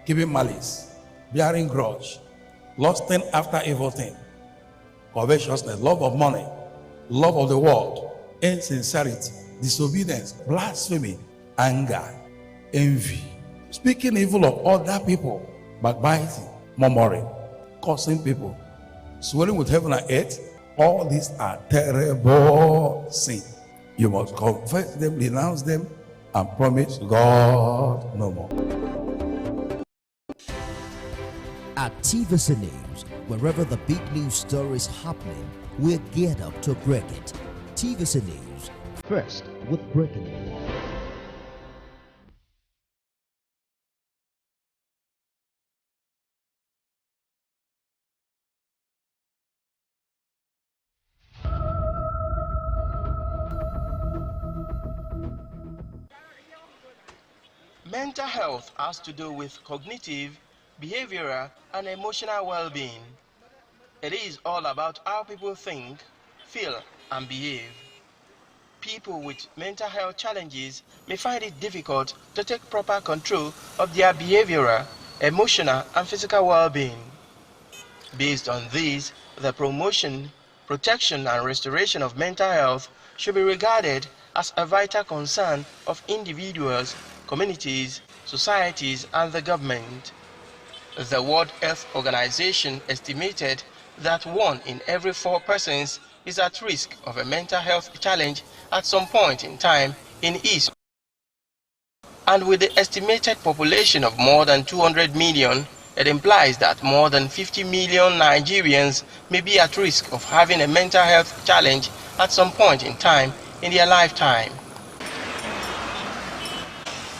keeping malice, bearing grudge, lusting after evil thing, covetousness, love of money, love of the world, insincerity, disobedience, blasphemy, anger, envy, speaking evil of other people, backbiting, murmuring, cursing people, swearing with heaven and earth. All these are terrible sins. You must confess them, renounce them, and promise God no more. At TVC News, wherever the big news story is happening, we're geared up to break it. TVC News, first with breaking news. Mental health has to do with cognitive, behavioral, and emotional well-being. It is all about how people think, feel, and behave. People with mental health challenges may find it difficult to take proper control of their behavioral, emotional, and physical well-being. Based on this, the promotion, protection, and restoration of mental health should be regarded as a vital concern of individuals, communities, societies, and the government. The World Health Organization estimated that 1 in every 4 persons is at risk of a mental health challenge at some point in time in East. And with the estimated population of more than 200 million, it implies that more than 50 million Nigerians may be at risk of having a mental health challenge at some point in time in their lifetime.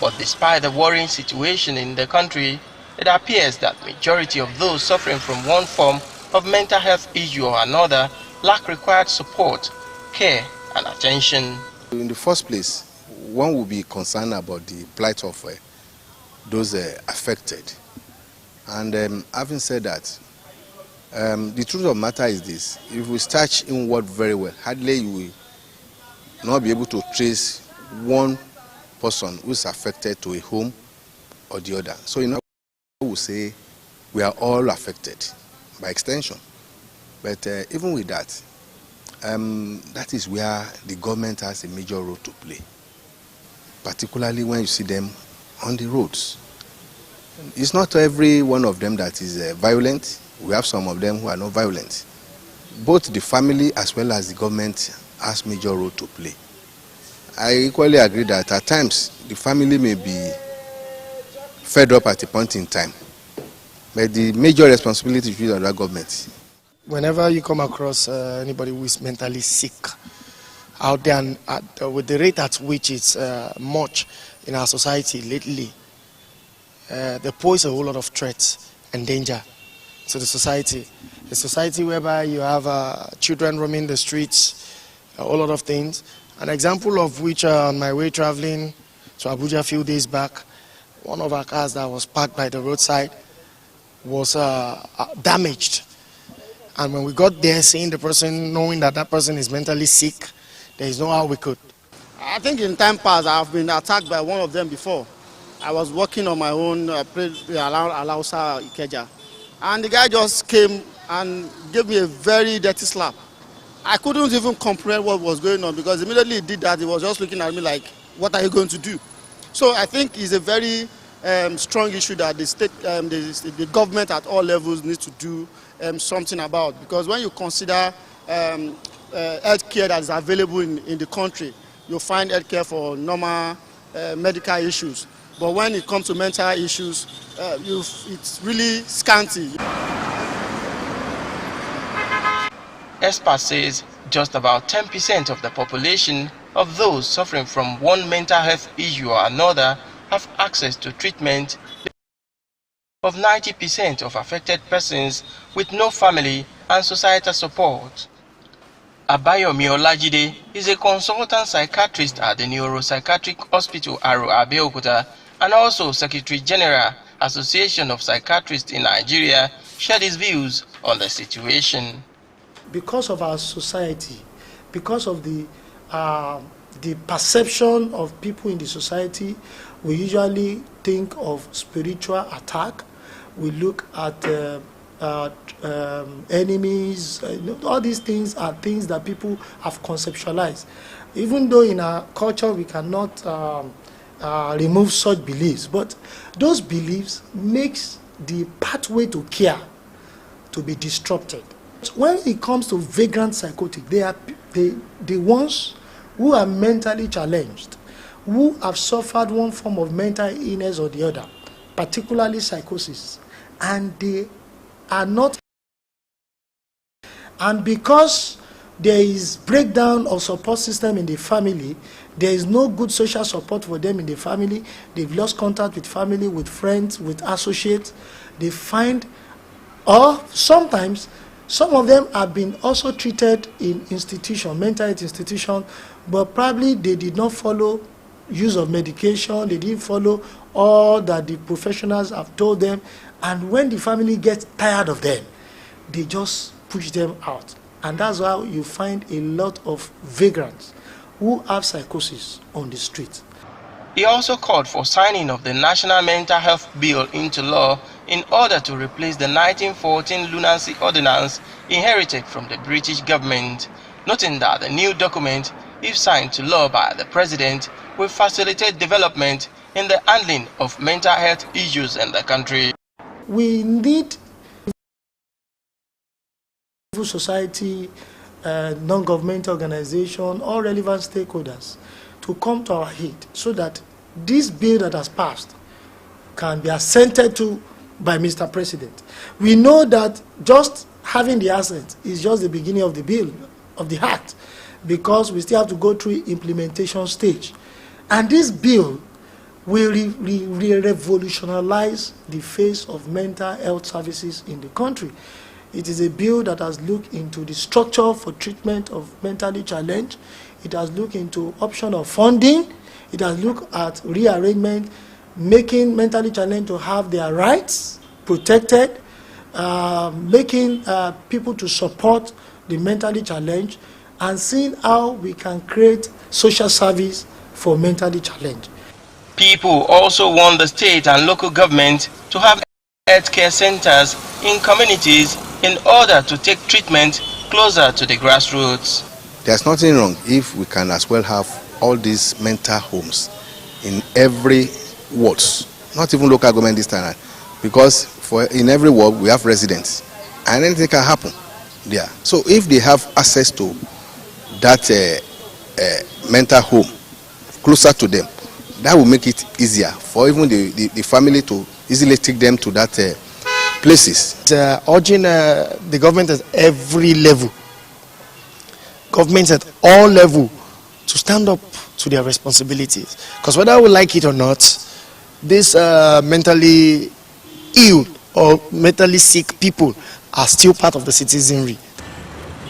But despite the worrying situation in the country, it appears that majority of those suffering from one form of mental health issue or another lack required support, care, and attention. In the first place, one will be concerned about the plight of those affected. And having said that, the truth of the matter is this: if we start inward very well, hardly you will not be able to trace one person who is affected to a home or the other. So I will say we are all affected by extension. But even with that, that is where the government has a major role to play, particularly when you see them on the roads. It's not every one of them that is violent. We have some of them who are not violent. Both the family as well as the government has major role to play. I equally agree that at times the family may be fed up at a point in time, but the major responsibility is on the government. Whenever you come across anybody who is mentally sick out there, and with the rate at which it's much in our society lately, they pose a whole lot of threats and danger to the society. A society whereby you have children roaming the streets, a whole lot of things. An example of which, on my way traveling to Abuja a few days back, one of our cars that was parked by the roadside was damaged. And when we got there, seeing the person, knowing that that person is mentally sick, there is no how we could. I think in time past, I've been attacked by one of them before. I was working on my own, Alausa Ikeja, and the guy just came and gave me a very dirty slap. I couldn't even comprehend what was going on, because immediately he did that, he was just looking at me like, what are you going to do? So I think it's a very strong issue that the state, the government at all levels needs to do something about, because when you consider health care that is available in the country, you'll find health care for normal medical issues. But when it comes to mental issues, it's really scanty. ESPA says just about 10% of the population of those suffering from one mental health issue or another have access to treatment, of 90% of affected persons with no family and societal support. Abayomi Olajide is a consultant psychiatrist at the Neuropsychiatric Hospital Aro Abeokuta and also Secretary General Association of Psychiatrists in Nigeria, shared his views on the situation. Because of our society, because of the perception of people in the society, we usually think of spiritual attack. We look at enemies. All these things are things that people have conceptualized. Even though in our culture we cannot remove such beliefs, but those beliefs makes the pathway to care to be disrupted. When it comes to vagrant psychotic, they are the ones who are mentally challenged, who have suffered one form of mental illness or the other, particularly psychosis, and they are not. And because there is breakdown of support system in the family, there is no good social support for them in the family, they've lost contact with family, with friends, with associates, they find, or sometimes some of them have been also treated in institution, mental health institution, but probably they did not follow use of medication, they didn't follow all that the professionals have told them, and when the family gets tired of them, they just push them out. And that's how you find a lot of vagrants who have psychosis on the street. He also called for signing of the National Mental Health Bill into law in order to replace the 1914 Lunacy Ordinance inherited from the British government, noting that the new document, if signed to law by the President, will facilitate development in the handling of mental health issues in the country. We need civil society, non-governmental organization, all relevant stakeholders to come to our aid so that this bill that has passed can be assented to by Mr. President. We know that just having the assent is just the beginning of the bill, of the act, because we still have to go through implementation stage. And this bill will revolutionize the face of mental health services in the country. It is a bill that has looked into the structure for treatment of mentally challenged. It has looked into option of funding. It has looked at rearrangement, making mentally challenged to have their rights protected, making people to support the mentally challenged, and seeing how we can create social service for mentally challenged. People also want the state and local government to have healthcare centers in communities in order to take treatment closer to the grassroots. There's nothing wrong if we can as well have all these mental homes in every wards, not even local government this time, because in every ward we have residents and anything can happen there. So if they have access to that mental home closer to them, that will make it easier for even the family to easily take them to that places. Urging the government at every level, governments at all levels, to stand up to their responsibilities. Because whether we like it or not, these mentally ill or mentally sick people are still part of the citizenry.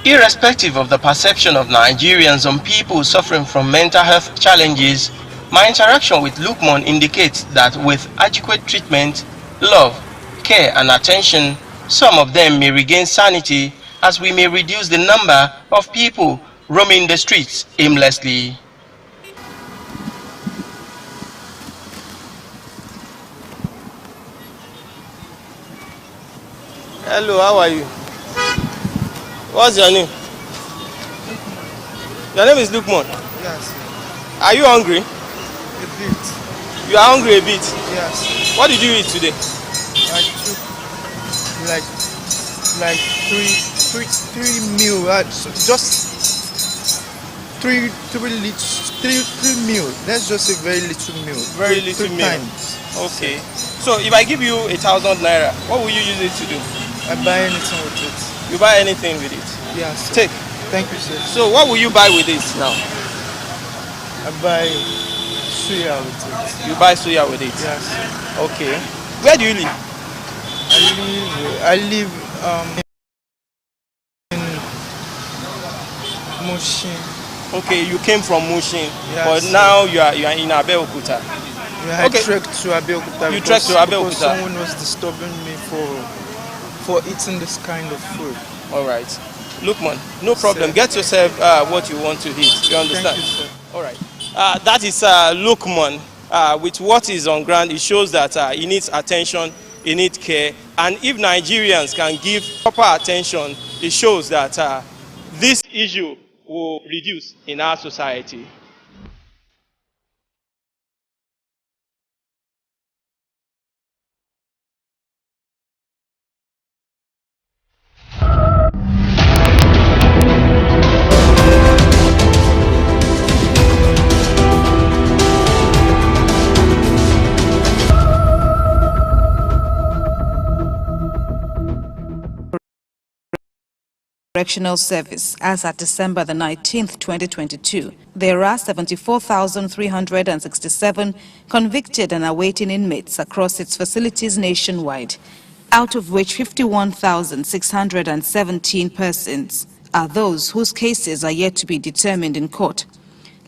Irrespective of the perception of Nigerians on people suffering from mental health challenges, my interaction with Lukman indicates that with adequate treatment, love, care and attention, some of them may regain sanity as we may reduce the number of people roaming the streets aimlessly. Hello, how are you? What's your name? Your name is Lukman? Yes. Are you hungry? A bit. You are hungry a bit? Yes. What did you eat today? I took like three meal. Just three meal. Let's just say very little meal. Very little three meal. Times. Okay. So if I give you 1,000 naira, what will you use it to do? I buy anything with it. You buy anything with it? Yes. Take. Thank you, sir. So what will you buy with it now? I buy suya with it. You buy suya with it? Yes. Okay. Where do you live? I live Mushin. Okay, you came from Mushin, Yes, but sir. now you are in Abeokuta. Yeah, Okay. I trekked to Abeokuta. You trekked to Abeokuta. Because someone was disturbing me for eating this kind of food. All right. Look, man, no problem. Sir. Get yourself what you want to eat. You understand? Thank you, sir. All right. That is Lukman. With what is on ground, it shows that he needs attention, he needs care. And if Nigerians can give proper attention, it shows that this issue will reduce in our society. Correctional Service as at December the 19th, 2022. There are 74,367 convicted and awaiting inmates across its facilities nationwide, out of which 51,617 persons are those whose cases are yet to be determined in court.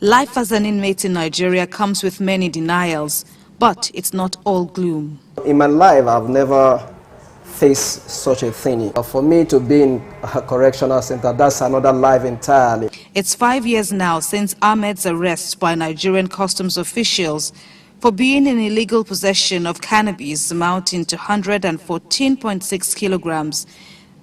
Life as an inmate in Nigeria comes with many denials, but it's not all gloom. In my life, I've never face such a thing. For me to be in a correctional center, that's another life entirely. It's 5 years now since Ahmed's arrest by Nigerian customs officials for being in illegal possession of cannabis amounting to 114.6 kilograms.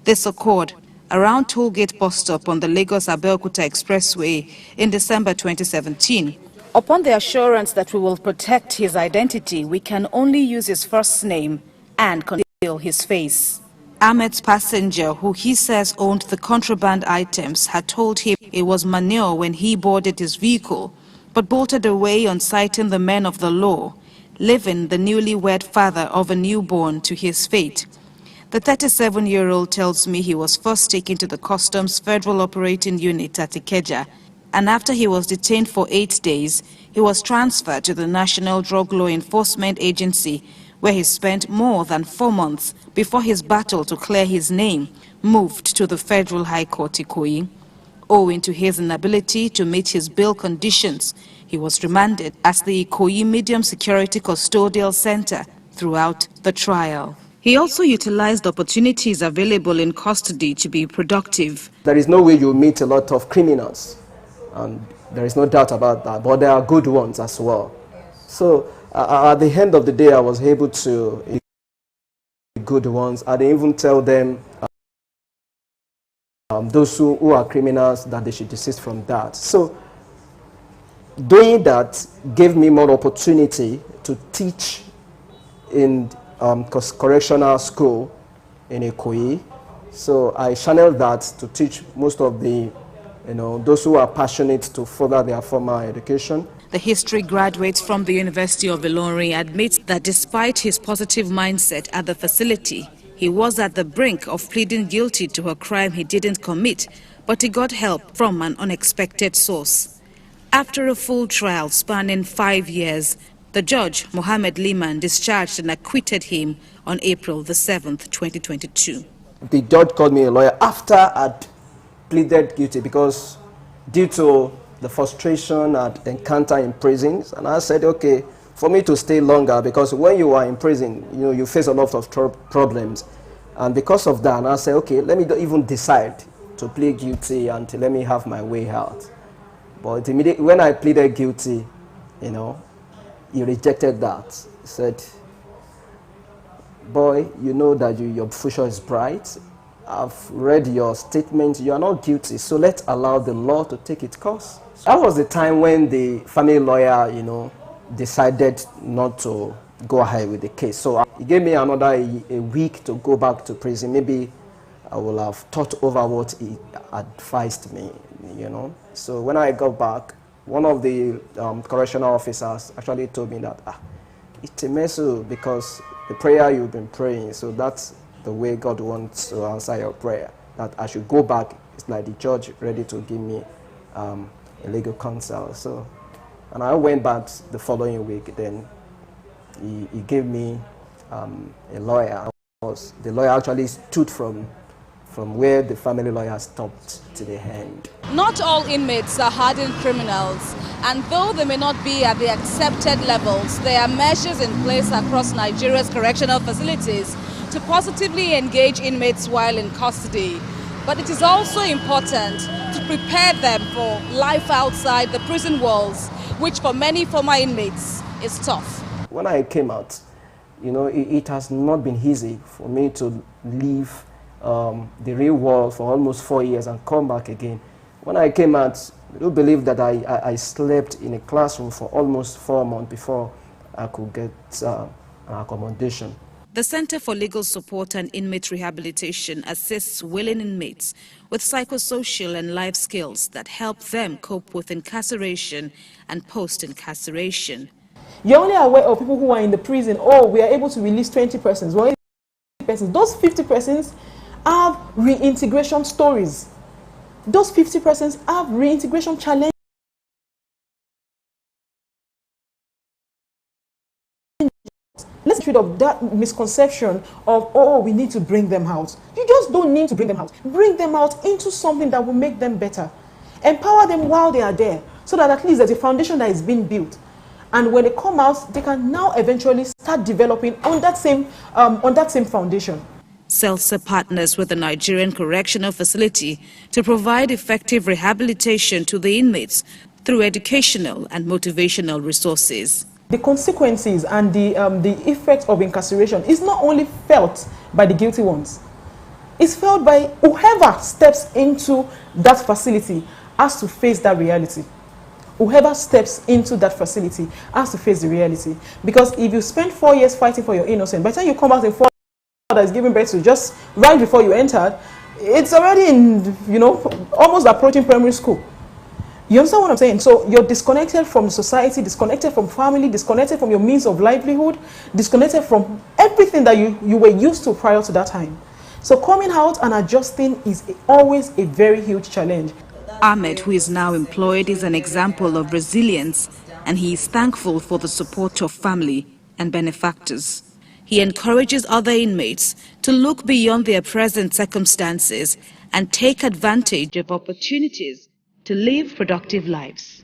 This occurred around Tollgate bus stop on the Lagos-Abeokuta Expressway in December 2017. Upon the assurance that we will protect his identity, we can only use his first name and conceal his face. Ahmed's passenger, who he says owned the contraband items, had told him it was manure when he boarded his vehicle, but bolted away on sighting the men of the law, leaving the newlywed father of a newborn to his fate. The 37-year-old tells me he was first taken to the Customs Federal Operating Unit at Ikeja, and after he was detained for 8 days, he was transferred to the National Drug Law Enforcement Agency, where he spent more than 4 months before his battle to clear his name moved to the Federal High Court Ikoyi. Owing to his inability to meet his bail conditions, he was remanded as the Ikoyi Medium Security Custodial Center throughout the trial. He also utilized opportunities available in custody to be productive. There is no way you meet a lot of criminals, and there is no doubt about that, but there are good ones as well. So at the end of the day, I was able to good ones. I didn't even tell them, those who are criminals, that they should desist from that. So doing that gave me more opportunity to teach in correctional school in Ikoyi. So I channeled that to teach most of the, those who are passionate to further their formal education. The history graduate from the University of Ilorin admits that despite his positive mindset at the facility, he was at the brink of pleading guilty to a crime he didn't commit, but he got help from an unexpected source. After a full trial spanning 5 years, the judge, Mohammed Liman, discharged and acquitted him on April the 7th, 2022. The judge called me a lawyer after I'd pleaded guilty because due to the frustration I'd encountered in prisons, and I said, okay, for me to stay longer, because when you are in prison, you face a lot of problems, and because of that, I said, okay, let me even decide to plead guilty and let me have my way out. But immediately when I pleaded guilty, he rejected that. He said, boy, you know that your future is bright. I've read your statement. You are not guilty, so let's allow the law to take its course. That was the time when the family lawyer, decided not to go ahead with the case. So he gave me another a week to go back to prison. Maybe I will have thought over what he advised me, So when I got back, one of the correctional officers actually told me that it's a mess because the prayer you've been praying, so that's the way God wants to answer your prayer. That I should go back. It's like the judge ready to give me a legal counsel. So, and I went back the following week. Then he gave me a lawyer. The lawyer actually stood from from where the family lawyer stopped to the end. Not all inmates are hardened criminals, and though they may not be at the accepted levels, there are measures in place across Nigeria's correctional facilities to positively engage inmates while in custody. But it is also important to prepare them for life outside the prison walls, which for many former inmates is tough. When I came out, it has not been easy for me to leave the real world for almost 4 years and come back again. When I came out, I do believe that I slept in a classroom for almost 4 months before I could get an accommodation. The Center for Legal Support and Inmate Rehabilitation assists willing inmates with psychosocial and life skills that help them cope with incarceration and post-incarceration. You're only aware of people who are in the prison. Oh, we are able to release 20 persons. Well, those 50 persons have reintegration stories. Those 50 persons have reintegration challenges. Let's get rid of that misconception of, oh, we need to bring them out. You just don't need to bring them out. Bring them out into something that will make them better. Empower them while they are there, so that at least there's a foundation that is being built. And when they come out, they can now eventually start developing on that same foundation. CELSA partners with the Nigerian Correctional Facility to provide effective rehabilitation to the inmates through educational and motivational resources. The consequences and the effects of incarceration is not only felt by the guilty ones. It's felt by whoever steps into that facility has to face that reality. Whoever steps into that facility has to face the reality. Because if you spend 4 years fighting for your innocence, by the time you come out in 4 years that is giving birth to just right before you entered, it's already in, almost approaching primary school. You understand what I'm saying? So you're disconnected from society, disconnected from family, disconnected from your means of livelihood, disconnected from everything that you were used to prior to that time. So coming out and adjusting is always a very huge challenge. Ahmed, who is now employed, is an example of resilience, and he is thankful for the support of family and benefactors. He encourages other inmates to look beyond their present circumstances and take advantage of opportunities to live productive lives.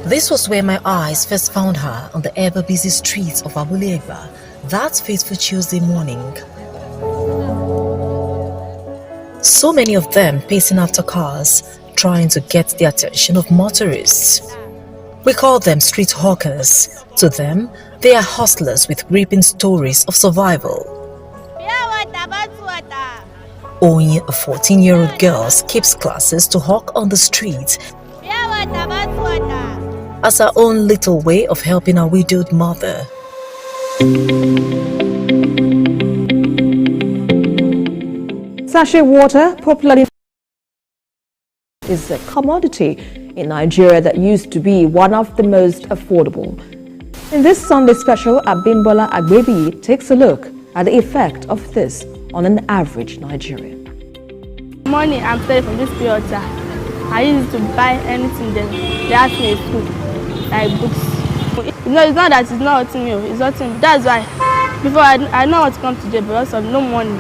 This was where my eyes first found her, on the ever-busy streets of Abulegba that fateful Tuesday morning. So many of them pacing after cars, trying to get the attention of motorists. We call them street hawkers. To them, they are hustlers with gripping stories of survival. Only a 14-year-old girl skips classes to hawk on the street as her own little way of helping her widowed mother. Sachet water, popularly is a commodity in Nigeria that used to be one of the most affordable. In this Sunday special, Abimbola Agbebi takes a look at the effect of this on an average Nigerian. Money I'm paid from this pure water. I used to buy anything they ask me in school, like books. It's not that it's not hurting me, it's hurting me. That's why before I know how to come to jail because of no money.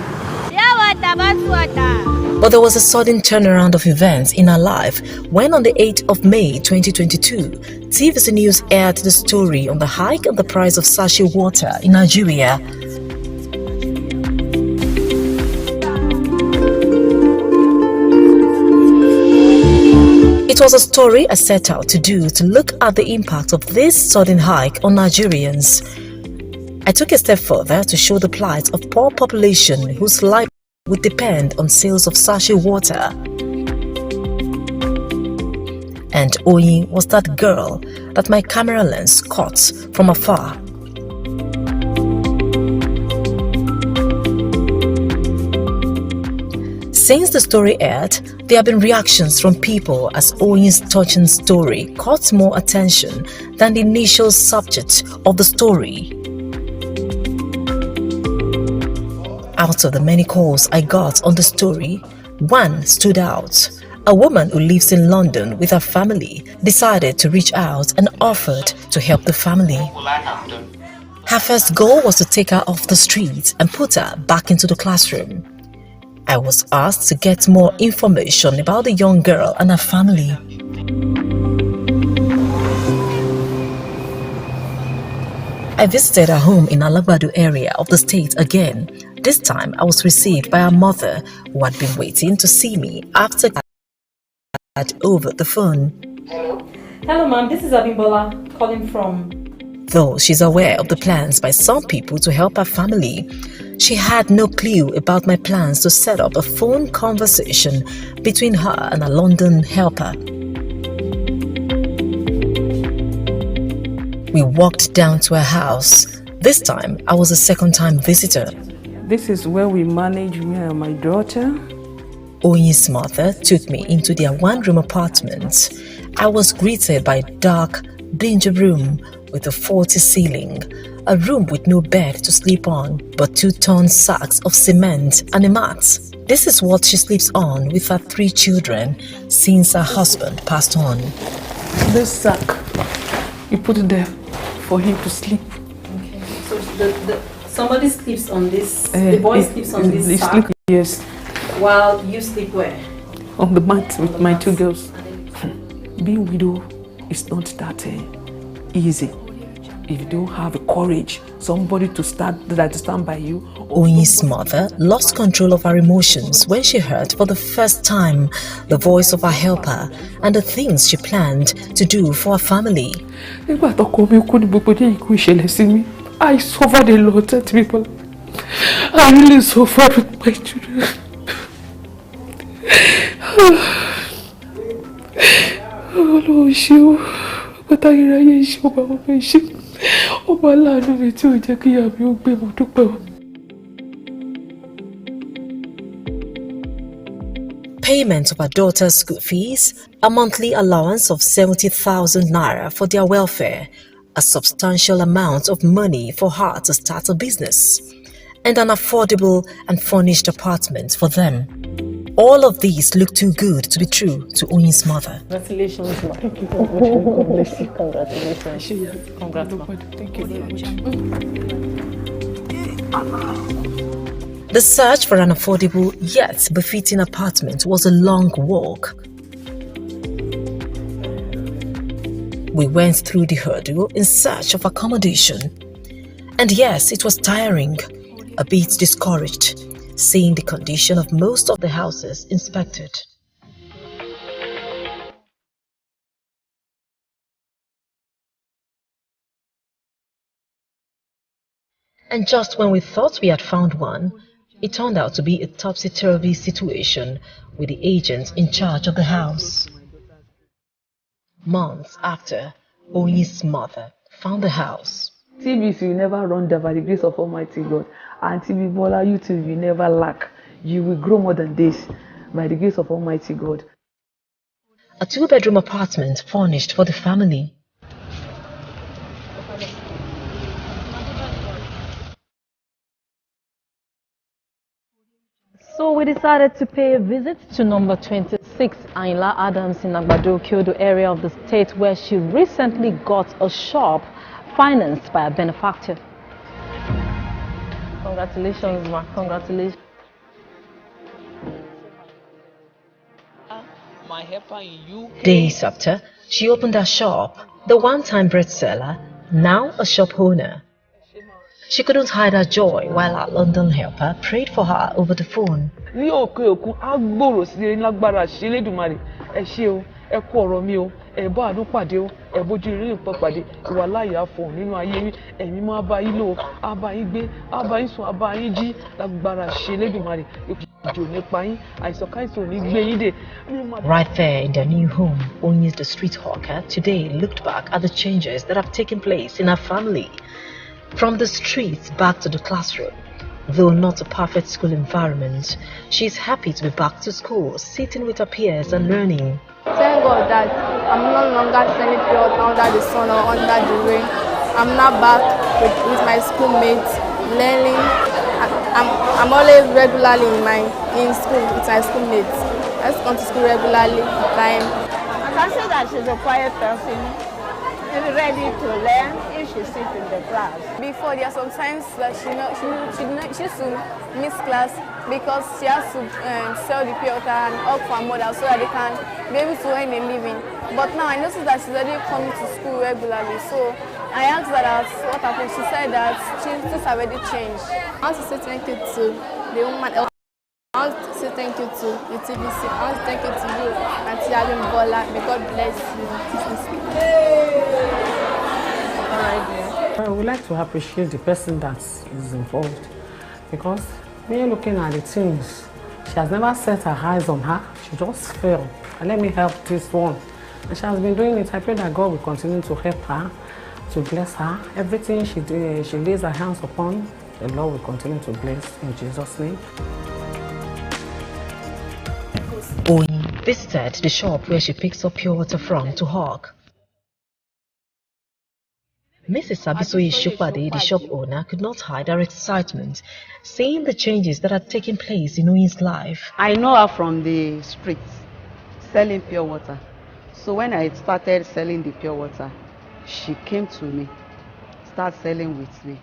But there was a sudden turnaround of events in her life when on the 8th of May 2022, TVC News aired the story on the hike in the price of sachet water in Nigeria. It was a story I set out to do to look at the impact of this sudden hike on Nigerians. I took a step further to show the plight of poor population whose life would depend on sales of sachet water. And Oyin was that girl that my camera lens caught from afar. Since the story aired, there have been reactions from people as Oyin's touching story caught more attention than the initial subject of the story. Out of the many calls I got on the story, one stood out. A woman who lives in London with her family decided to reach out and offered to help the family. Her first goal was to take her off the streets and put her back into the classroom. I was asked to get more information about the young girl and her family. I visited her home in Alagbado area of the state again. This time I was received by her mother, who had been waiting to see me after over the phone. Hello ma'am, this is Abimbola calling from... Though she's aware of the plans by some people to help her family, she had no clue about my plans to set up a phone conversation between her and a London helper. We walked down to her house. This time, I was a second-time visitor. This is where we manage me and my daughter. Oyin's mother took me into their one-room apartment. I was greeted by a dark, dingy room with a faulty ceiling, a room with no bed to sleep on, but 2-ton sacks of cement and a mat. This is what she sleeps on with her 3 children since her husband passed on. This sack, you put it there for him to sleep. Okay, so somebody sleeps on this, the boy sleeps on this sack? Sleep, yes. While you sleep where? On the mat with my 2 girls. Being widow is not that easy. If you don't have the courage, somebody to stand by you. Oyin's mother lost control of her emotions when she heard for the first time the voice of her helper and the things she planned to do for her family. I suffered a lot at people. I really suffered with my children. Payment of her daughter's school fees, a monthly allowance of 70,000 naira for their welfare, a substantial amount of money for her to start a business, and an affordable and furnished apartment for them. All of these look too good to be true to Oyin's mother. Congratulations, ma. Thank you very much. God bless you. Congratulations. Congrats, ma. Thank you very much. The search for an affordable yet befitting apartment was a long walk. We went through the hurdle in search of accommodation. And yes, it was tiring, a bit discouraged, seeing the condition of most of the houses inspected. And just when we thought we had found one, it turned out to be a topsy-turvy situation with the agent in charge of the house. Months after, Oyin's mother found the house. TBC will never run down by the grace of Almighty God. And TB Bola, you too will never lack. You will grow more than this by the grace of Almighty God. A 2-bedroom apartment furnished for the family. So we decided to pay a visit to number 26 Ayinla Adams in Agbado Kyodo area of the state, where she recently got a shop financed by a benefactor. Congratulations, ma. Congratulations. My helper in UK. Days after, she opened her shop, the one-time bread seller, now a shop owner. She couldn't hide her joy while our London helper prayed for her over the phone. ẹ̀bọ́ àánú pàdé o ẹ̀bójú rí nǹkan pàdé ìwà láàyè àfọ̀hún nínú ayé yín ẹ̀mí máa bá yín lò á bá yín gbé á bá yín sùn á bá yín jí lágbára ṣe lẹ́dùnmarè ìjò nípa yín àìsàn káìsàn ò ní gbé yín dè. Right there in their new home, Onyi the street hawker today looked back at the changes that have taken place in her family. From the streets back to the classroom. Though not a perfect school environment, she is happy to be back to school, sitting with her peers and learning. Thank God that I'm no longer selling pure under the sun or under the rain. I'm now back with my schoolmates, learning. I'm always regularly in school with my schoolmates. I just come to school regularly. I can say that she's a quiet person, ready to learn if she sits in the class. Before, there are some times that she used to miss class because she has to sell the pure water and help her mother so that they can be able to earn a living. But now I noticed that she's already coming to school regularly. So I asked her what happened. She said that things have already changed. I want to say thank you to the woman. I want to say thank you to the TVC. I want to thank you to you, Auntie Alim Bola. May God bless you. All right, I would like to appreciate the person that is involved because when you're looking at the things, she has never set her eyes on her. She just fell. And let me help this one. And she has been doing it. I pray that God will continue to help her, to bless her. Everything she lays her hands upon, the Lord will continue to bless in Jesus' name. Onyi visited the shop where she picks up pure water from to hawk. Mrs. Abisoye Shupade, the shop owner, could not hide her excitement, seeing the changes that had taken place in Onyi's life. I know her from the streets, selling pure water. So when I started selling the pure water, she came to me, started selling with me.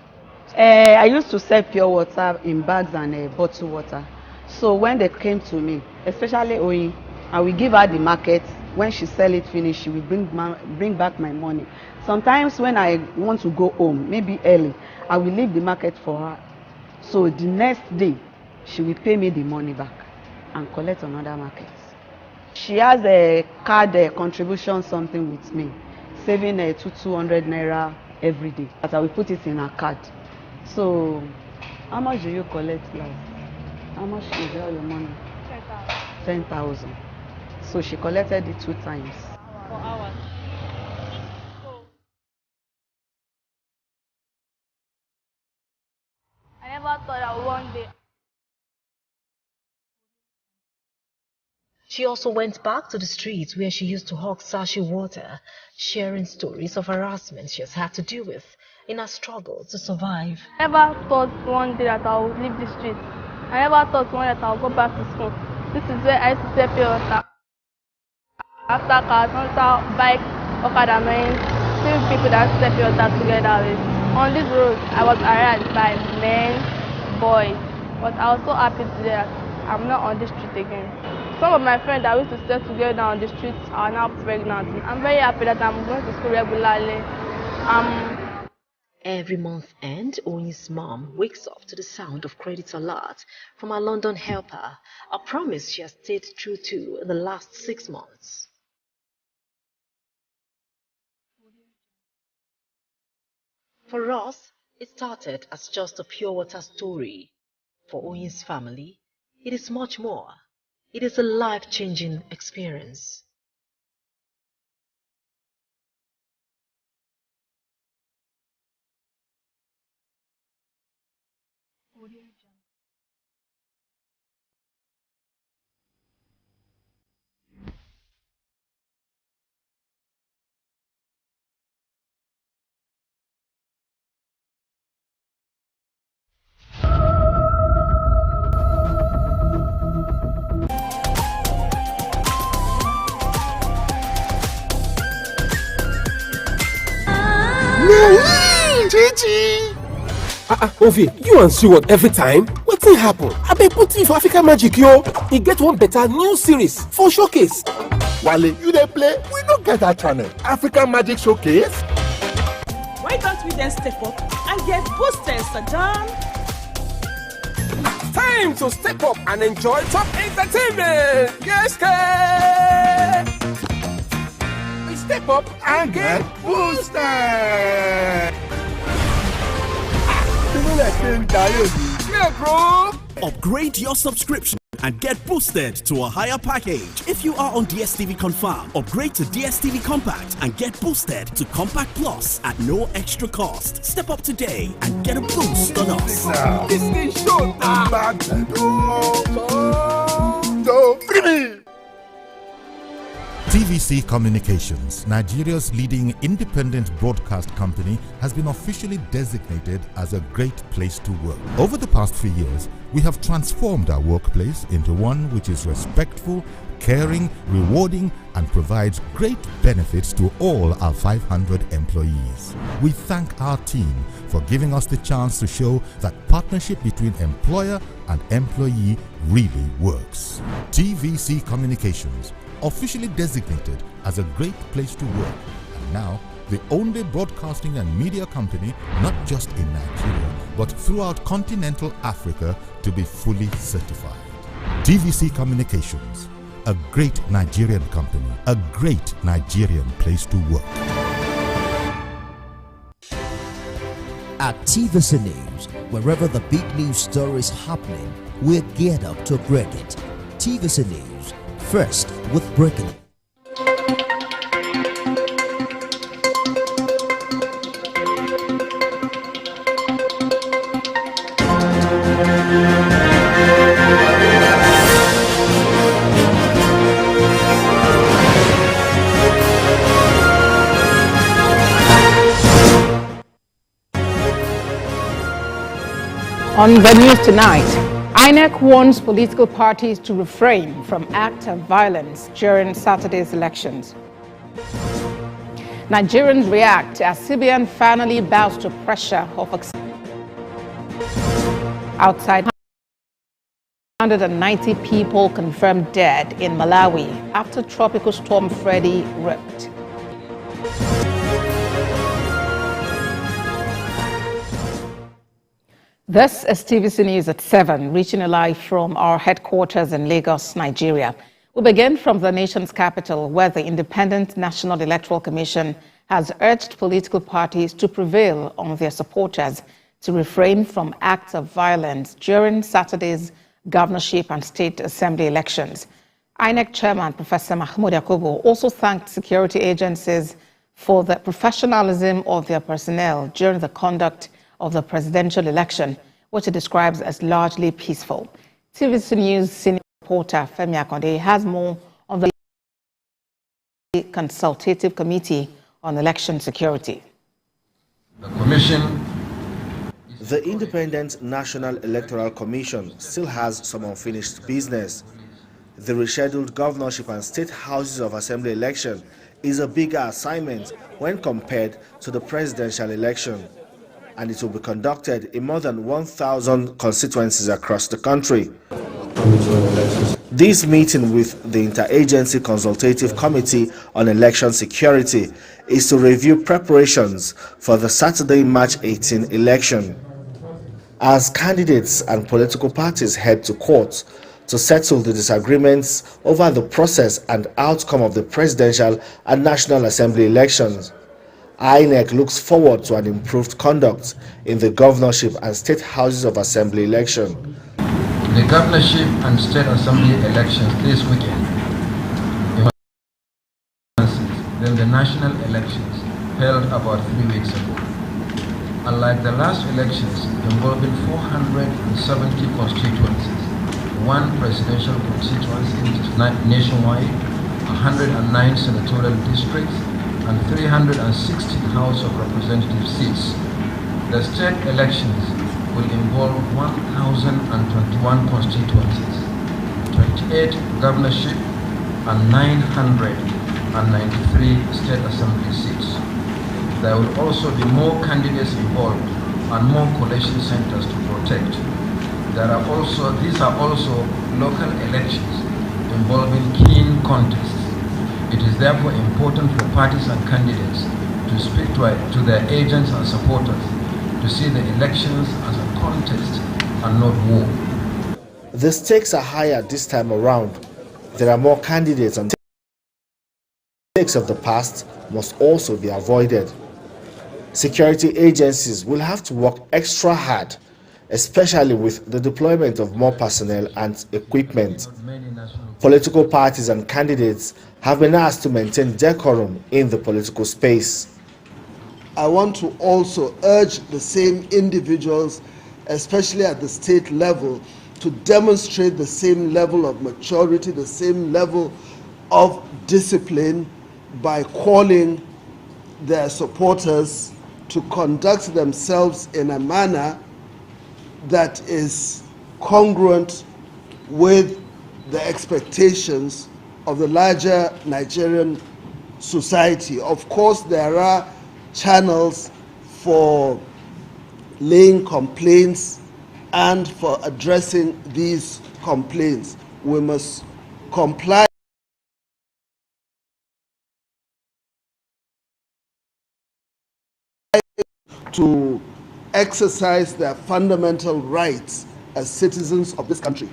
I used to sell pure water in bags and bottled water. So when they came to me, especially Onyi, I will give her the market. When she sell it finish, she will bring back my money. Sometimes when I want to go home, maybe early, I will leave the market for her. So the next day, she will pay me the money back and collect another market. She has a card contribution something with me, saving 200 Naira every day. But I will put it in her card. So how much do you collect last? How much is all your money? 10,000. So she collected it 2 times. For hours. I never thought that one day. She also went back to the streets where she used to hawk sachet water, sharing stories of harassment she has had to deal with in her struggle to survive. I never thought one day that I would leave the streets. I never thought one day that I would go back to school. This is where I used to sell pure water. After cars, after bike, okada men, 2 people that sell pure water together with. On this road, I was harassed by men, boys, but I was so happy today that I'm not on the street again. Some of my friends that used to stay together on the streets are now pregnant. I'm very happy that I'm going to school regularly. Every month end, Onyi's mom wakes up to the sound of credit alert from her London helper, a promise she has stayed true to in the last 6 months. For us, it started as just a pure water story. For Onyi's family, it is much more. It is a life-changing experience. Ovi, you and Seward every time? Wetin happen? Abeg put you for Africa Magic, yo. E get one better new series for showcase. Wale, you dey play? We no get that channel. Africa Magic Showcase? Why don't we then step up and get boosted, Sir John? Time to step up and enjoy top entertainment. Yes, sir. Step up and get boosted. Yeah, bro. Upgrade your subscription and get boosted to a higher package. If you are on DSTV Confirm, upgrade to DSTV Compact and get boosted to Compact Plus at no extra cost. Step up today and get a boost on us. This is showtime. TVC Communications, Nigeria's leading independent broadcast company, has been officially designated as a great place to work. Over the past few years, we have transformed our workplace into one which is respectful, caring, rewarding, and provides great benefits to all our 500 employees. We thank our team for giving us the chance to show that partnership between employer and employee really works. TVC Communications, officially designated as a great place to work, and now the only broadcasting and media company, not just in Nigeria, but throughout continental Africa, to be fully certified. TVC Communications, a great Nigerian company, a great Nigerian place to work. At TVC News, wherever the big news story is happening, we're geared up to break it. TVC News, first with breaking it. On the news tonight, INEC warns political parties to refrain from acts of violence during Saturday's elections. Nigerians react as CBN finally bows to pressure of outside 190 people confirmed dead in Malawi after tropical storm Freddy ripped. This is TVC News at 7, reaching you live from our headquarters in Lagos, Nigeria. We begin from the nation's capital, where the Independent National Electoral Commission has urged political parties to prevail on their supporters to refrain from acts of violence during Saturday's governorship and state assembly elections. INEC Chairman Professor Mahmoud Yakubu also thanked security agencies for the professionalism of their personnel during the conduct of the presidential election, which he describes as largely peaceful. TVC News senior reporter Femi Akonde has more on the Consultative Committee on Election Security. The Independent National Electoral Commission still has some unfinished business. The rescheduled governorship and state houses of assembly election is a bigger assignment when compared to the presidential election, and it will be conducted in more than 1,000 constituencies across the country. This meeting with the Interagency Consultative Committee on Election Security is to review preparations for the Saturday, March 18 election. As candidates and political parties head to court to settle the disagreements over the process and outcome of the presidential and National Assembly elections, INEC looks forward to an improved conduct in the governorship and state houses of assembly election. The governorship and state assembly elections this weekend, then the national elections held about 3 weeks ago. Unlike the last elections involving 470 constituencies, one presidential constituency nationwide, 109 senatorial districts, and 316 House of Representative seats, the state elections will involve 1,021 constituencies, 28 governorship, and 993 state assembly seats. There will also be more candidates involved and more collation centers to protect. These are also local elections involving keen contests. It is therefore important for parties and candidates to speak to their agents and supporters to see the elections as a contest and not war. The stakes are higher this time around. There are more candidates and mistakes of the past must also be avoided. Security agencies will have to work extra hard, especially with the deployment of more personnel and equipment. Political parties and candidates have been asked to maintain decorum in the political space. I want to also urge the same individuals, especially at the state level, to demonstrate the same level of maturity, the same level of discipline by calling their supporters to conduct themselves in a manner that is congruent with the expectations of the larger Nigerian society. Of course, there are channels for laying complaints and for addressing these complaints. We must comply to exercise their fundamental rights as citizens of this country.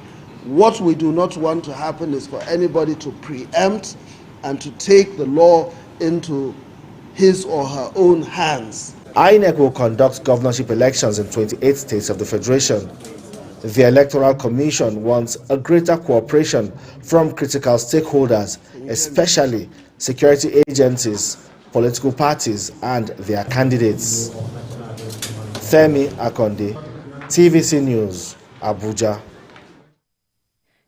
What we do not want to happen is for anybody to preempt and to take the law into his or her own hands. INEC will conduct governorship elections in 28 states of the Federation. The Electoral Commission wants a greater cooperation from critical stakeholders, especially security agencies, political parties, and their candidates. Femi Akonde, TVC News, Abuja.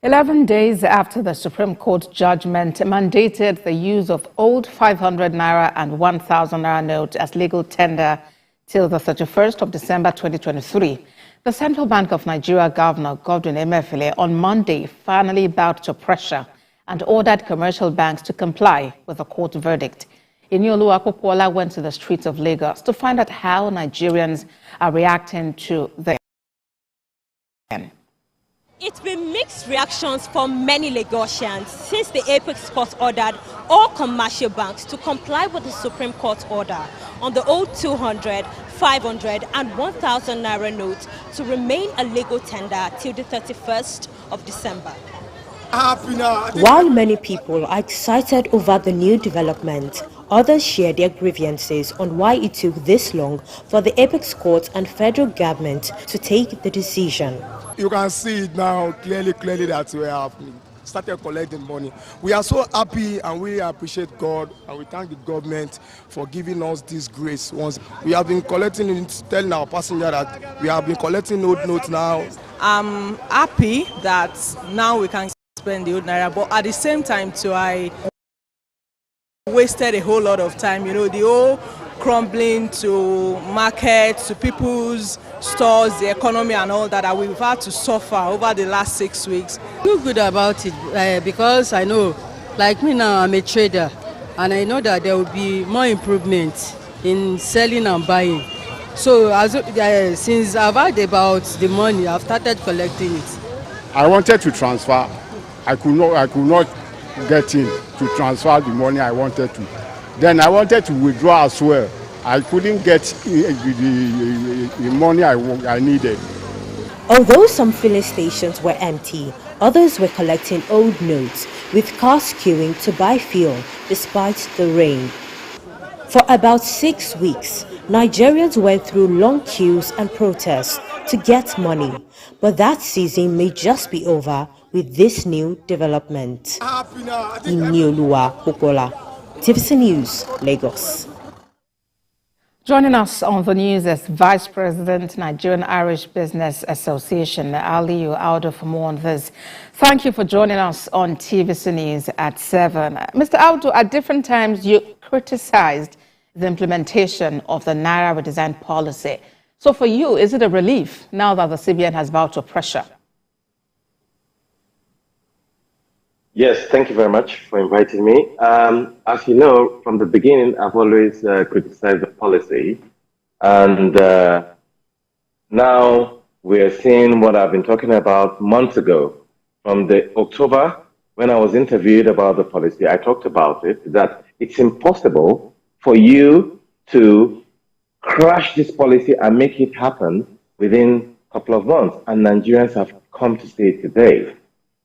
11 days after the Supreme Court judgment mandated the use of old 500 Naira and 1,000 Naira notes as legal tender till the 31st of December 2023, the Central Bank of Nigeria Governor Godwin Emefiele on Monday finally bowed to pressure and ordered commercial banks to comply with the court verdict. Iniolu Akpokuola went to the streets of Lagos to find out how Nigerians are reacting to the It's been mixed reactions from many Lagosians since the Apex Court ordered all commercial banks to comply with the Supreme Court order on the old 200, 500 and 1,000 Naira notes to remain a legal tender till the 31st of December. While many people are excited over the new development, others share their grievances on why it took this long for the Apex Court and federal government to take the decision. You can see it now clearly that we have started collecting money. We are so happy and we appreciate God and we thank the government for giving us this grace. Once we have been collecting, telling our passenger that we have been collecting old notes now. I'm happy that now we can spend the old Naira, but at the same time too, I wasted a whole lot of time, the whole crumbling to market, to people's stores, the economy and all that we've had to suffer over the last 6 weeks. I feel good about it because I know, like me now, I'm a trader and I know that there will be more improvement in selling and buying. So since I've heard about the money, I've started collecting it. I wanted to transfer. I could not get in to transfer the money I wanted to. Then I wanted to withdraw as well. I couldn't get the money I needed. Although some filling stations were empty, others were collecting old notes, with cars queuing to buy fuel despite the rain. For about 6 weeks, Nigerians went through long queues and protests to get money. But that season may just be over with this new development. Iniolu Akpokuola, TVC News, Lagos. Joining us on the news is Vice President, Nigerian Irish Business Association, Aliyu Audu, for more on this. Thank you for joining us on TVC News at 7. Mr. Audu, at different times you criticized the implementation of the Naira redesign policy. So for you, is it a relief now that the CBN has bowed to pressure? Yes, thank you very much for inviting me. As you know, from the beginning, I've always criticized the policy. And now we're seeing what I've been talking about months ago. From the October, when I was interviewed about the policy, I talked about it, that it's impossible for you to crash this policy and make it happen within a couple of months. And Nigerians have come to see it today.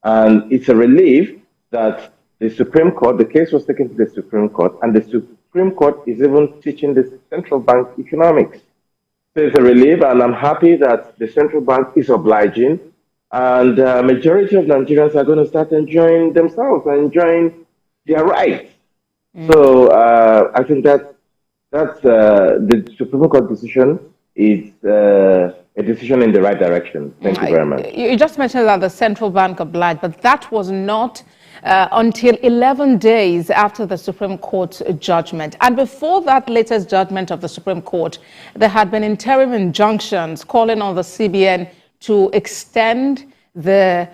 And it's a relief that The Supreme Court, the case was taken to the Supreme Court, and the Supreme Court is even teaching the central bank economics. So it's a relief, and I'm happy that the central bank is obliging, and the majority of Nigerians are going to start enjoying themselves and enjoying their rights. So I think that the Supreme Court decision is a decision in the right direction. Thank you very much. You just mentioned that the central bank obliged, but that was not until 11 days after the Supreme Court judgment. And before that latest judgment of the Supreme Court, there had been interim injunctions calling on the CBN to extend the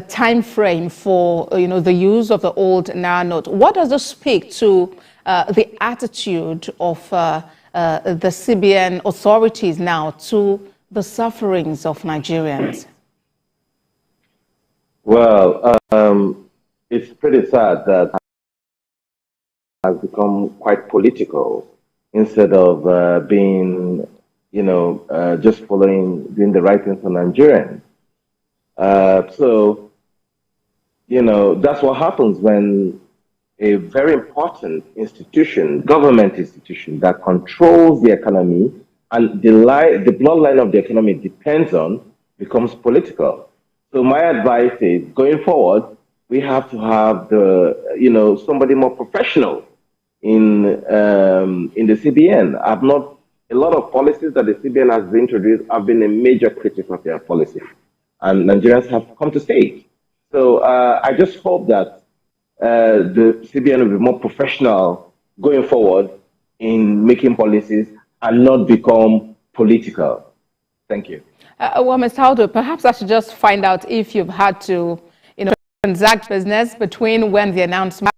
time frame for the use of the old Naira note. What does this speak to the attitude of the CBN authorities now to the sufferings of Nigerians? Well, it's pretty sad that it has become quite political instead of being, just doing the right thing for Nigerians. So, that's what happens when a very important institution, government institution that controls the economy and the bloodline of the economy depends on, becomes political. So my advice is, going forward, we have to have somebody more professional in the CBN. A lot of policies that the CBN has introduced, I've been a major critic of their policy, and Nigerians have come to stay. So I just hope that the CBN will be more professional going forward in making policies and not become political. Thank you. Well, Mr. Aldo, perhaps I should just find out if you've had to, transact business between when the announcement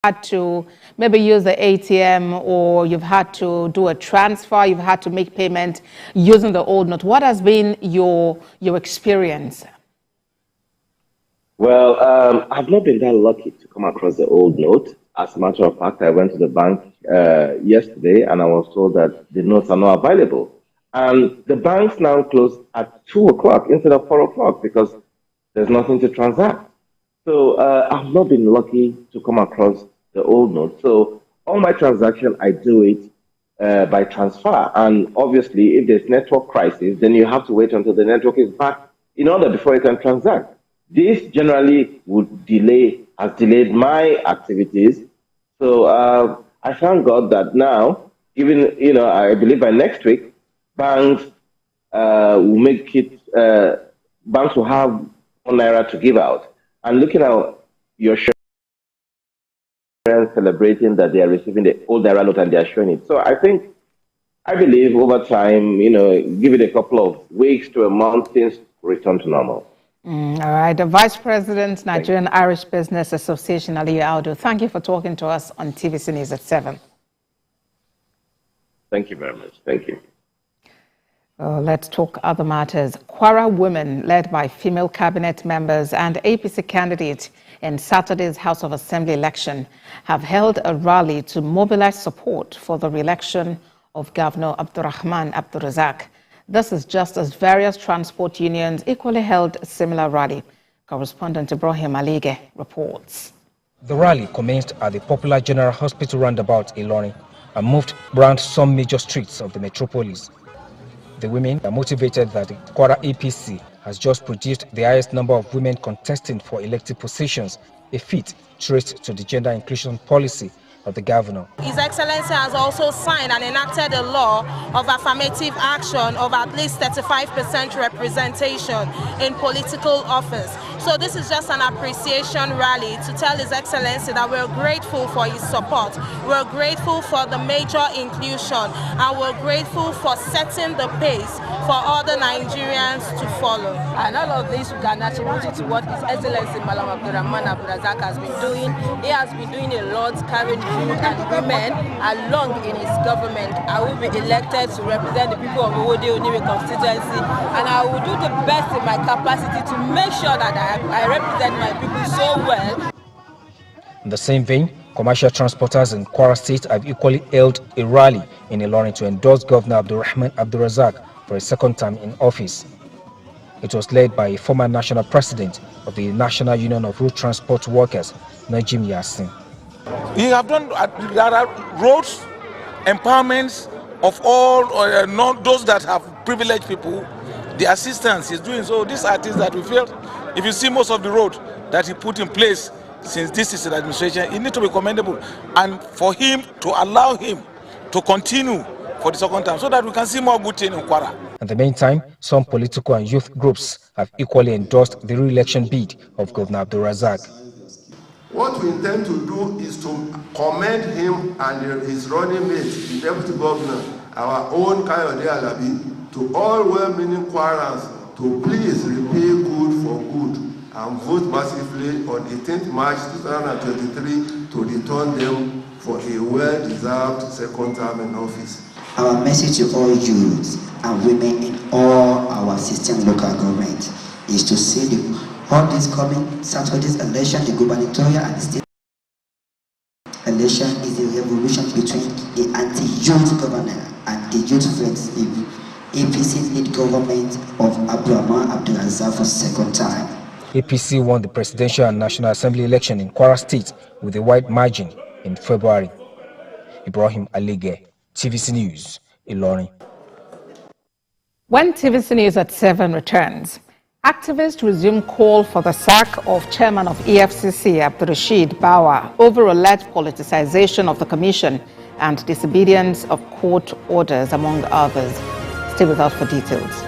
had to maybe use the ATM, or you've had to do a transfer, you've had to make payment using the old note. What has been your experience? Well, I've not been that lucky to come across the old note. As a matter of fact, I went to the bank yesterday and I was told that the notes are not available. And the banks now close at 2 o'clock instead of 4 o'clock because there's nothing to transact. So I've not been lucky to come across the old note. So all my transactions, I do it by transfer. And obviously, if there's network crisis, then you have to wait until the network is back in order before you can transact. This generally has delayed my activities. So I thank God that now, even, I believe by next week, banks will make it, banks will have Naira to give out. And looking at your friends celebrating that they are receiving the old Naira note and they are showing it. So I believe over time, give it a couple of weeks to a month, things return to normal. All right. The Vice President, Nigerian Irish Business Association, Aliyu Audu, thank you for talking to us on TVC News at 7. Thank you very much. Thank you. Let's talk other matters. Kwara women, led by female cabinet members and APC candidates in Saturday's House of Assembly election, have held a rally to mobilize support for the re-election of Governor Abdurrahman Abdurrazak. This is just as various transport unions equally held a similar rally. Correspondent Ibrahim Alige reports. The rally commenced at the popular General Hospital roundabout in Ilorin and moved around some major streets of the metropolis. The women are motivated that the Kwara APC has just produced the highest number of women contesting for elected positions, a feat traced to the gender inclusion policy of the governor. His Excellency has also signed and enacted a law of affirmative action of at least 35% representation in political office. So this is just an appreciation rally to tell His Excellency that we're grateful for his support, we're grateful for the major inclusion, and we're grateful for setting the pace for other Nigerians to follow. And all of this we can attribute it to what His Excellency Malam Abdurrahman Abdurrazak has been doing. He has been doing a lot, carrying youth and women along in his government. I will be elected to represent the people of Owode Oniwe constituency, and I will do the best in my capacity to make sure that I represent my people so well. In the same vein, commercial transporters in Kwara State have equally held a rally in Ilorin to endorse Governor Abdurrahman Abdurrazak for a second term in office. It was led by a former national president of the National Union of Road Transport Workers, Najim Yassin. We have done there are roads, empowerments of all those that have privileged people. The assistance he's doing. So these are things that we feel. If you see most of the road that he put in place since this is an administration, it needs to be commendable. And for him to allow him to continue for the second time so that we can see more good things in Kwara. In the meantime, some political and youth groups have equally endorsed the re-election bid of Governor Abdul Razak. What we intend to do is to commend him and his running mate, the Deputy Governor, our own Kayode Alabi, to all well-meaning Kwarans to please repay good for good and vote massively on 18th March 2023 to return them for a well-deserved second term in office. Our message to all youths and women in all our 16 local governments is to see all this coming Saturday's election, the gubernatorial and the state election is a revolution between the anti-youth governor and the youth-friendly APC-led government of Abdurrahman Abdul Razak for second time. APC won the presidential and national assembly election in Kwara State with a wide margin in February. Ibrahim Alige, TVC News, Ilorin. When TVC News at 7 returns, activists resume call for the sack of chairman of EFCC, Abdurrashid Bawa, over alleged politicization of the commission and disobedience of court orders, among others. Stay with us for details.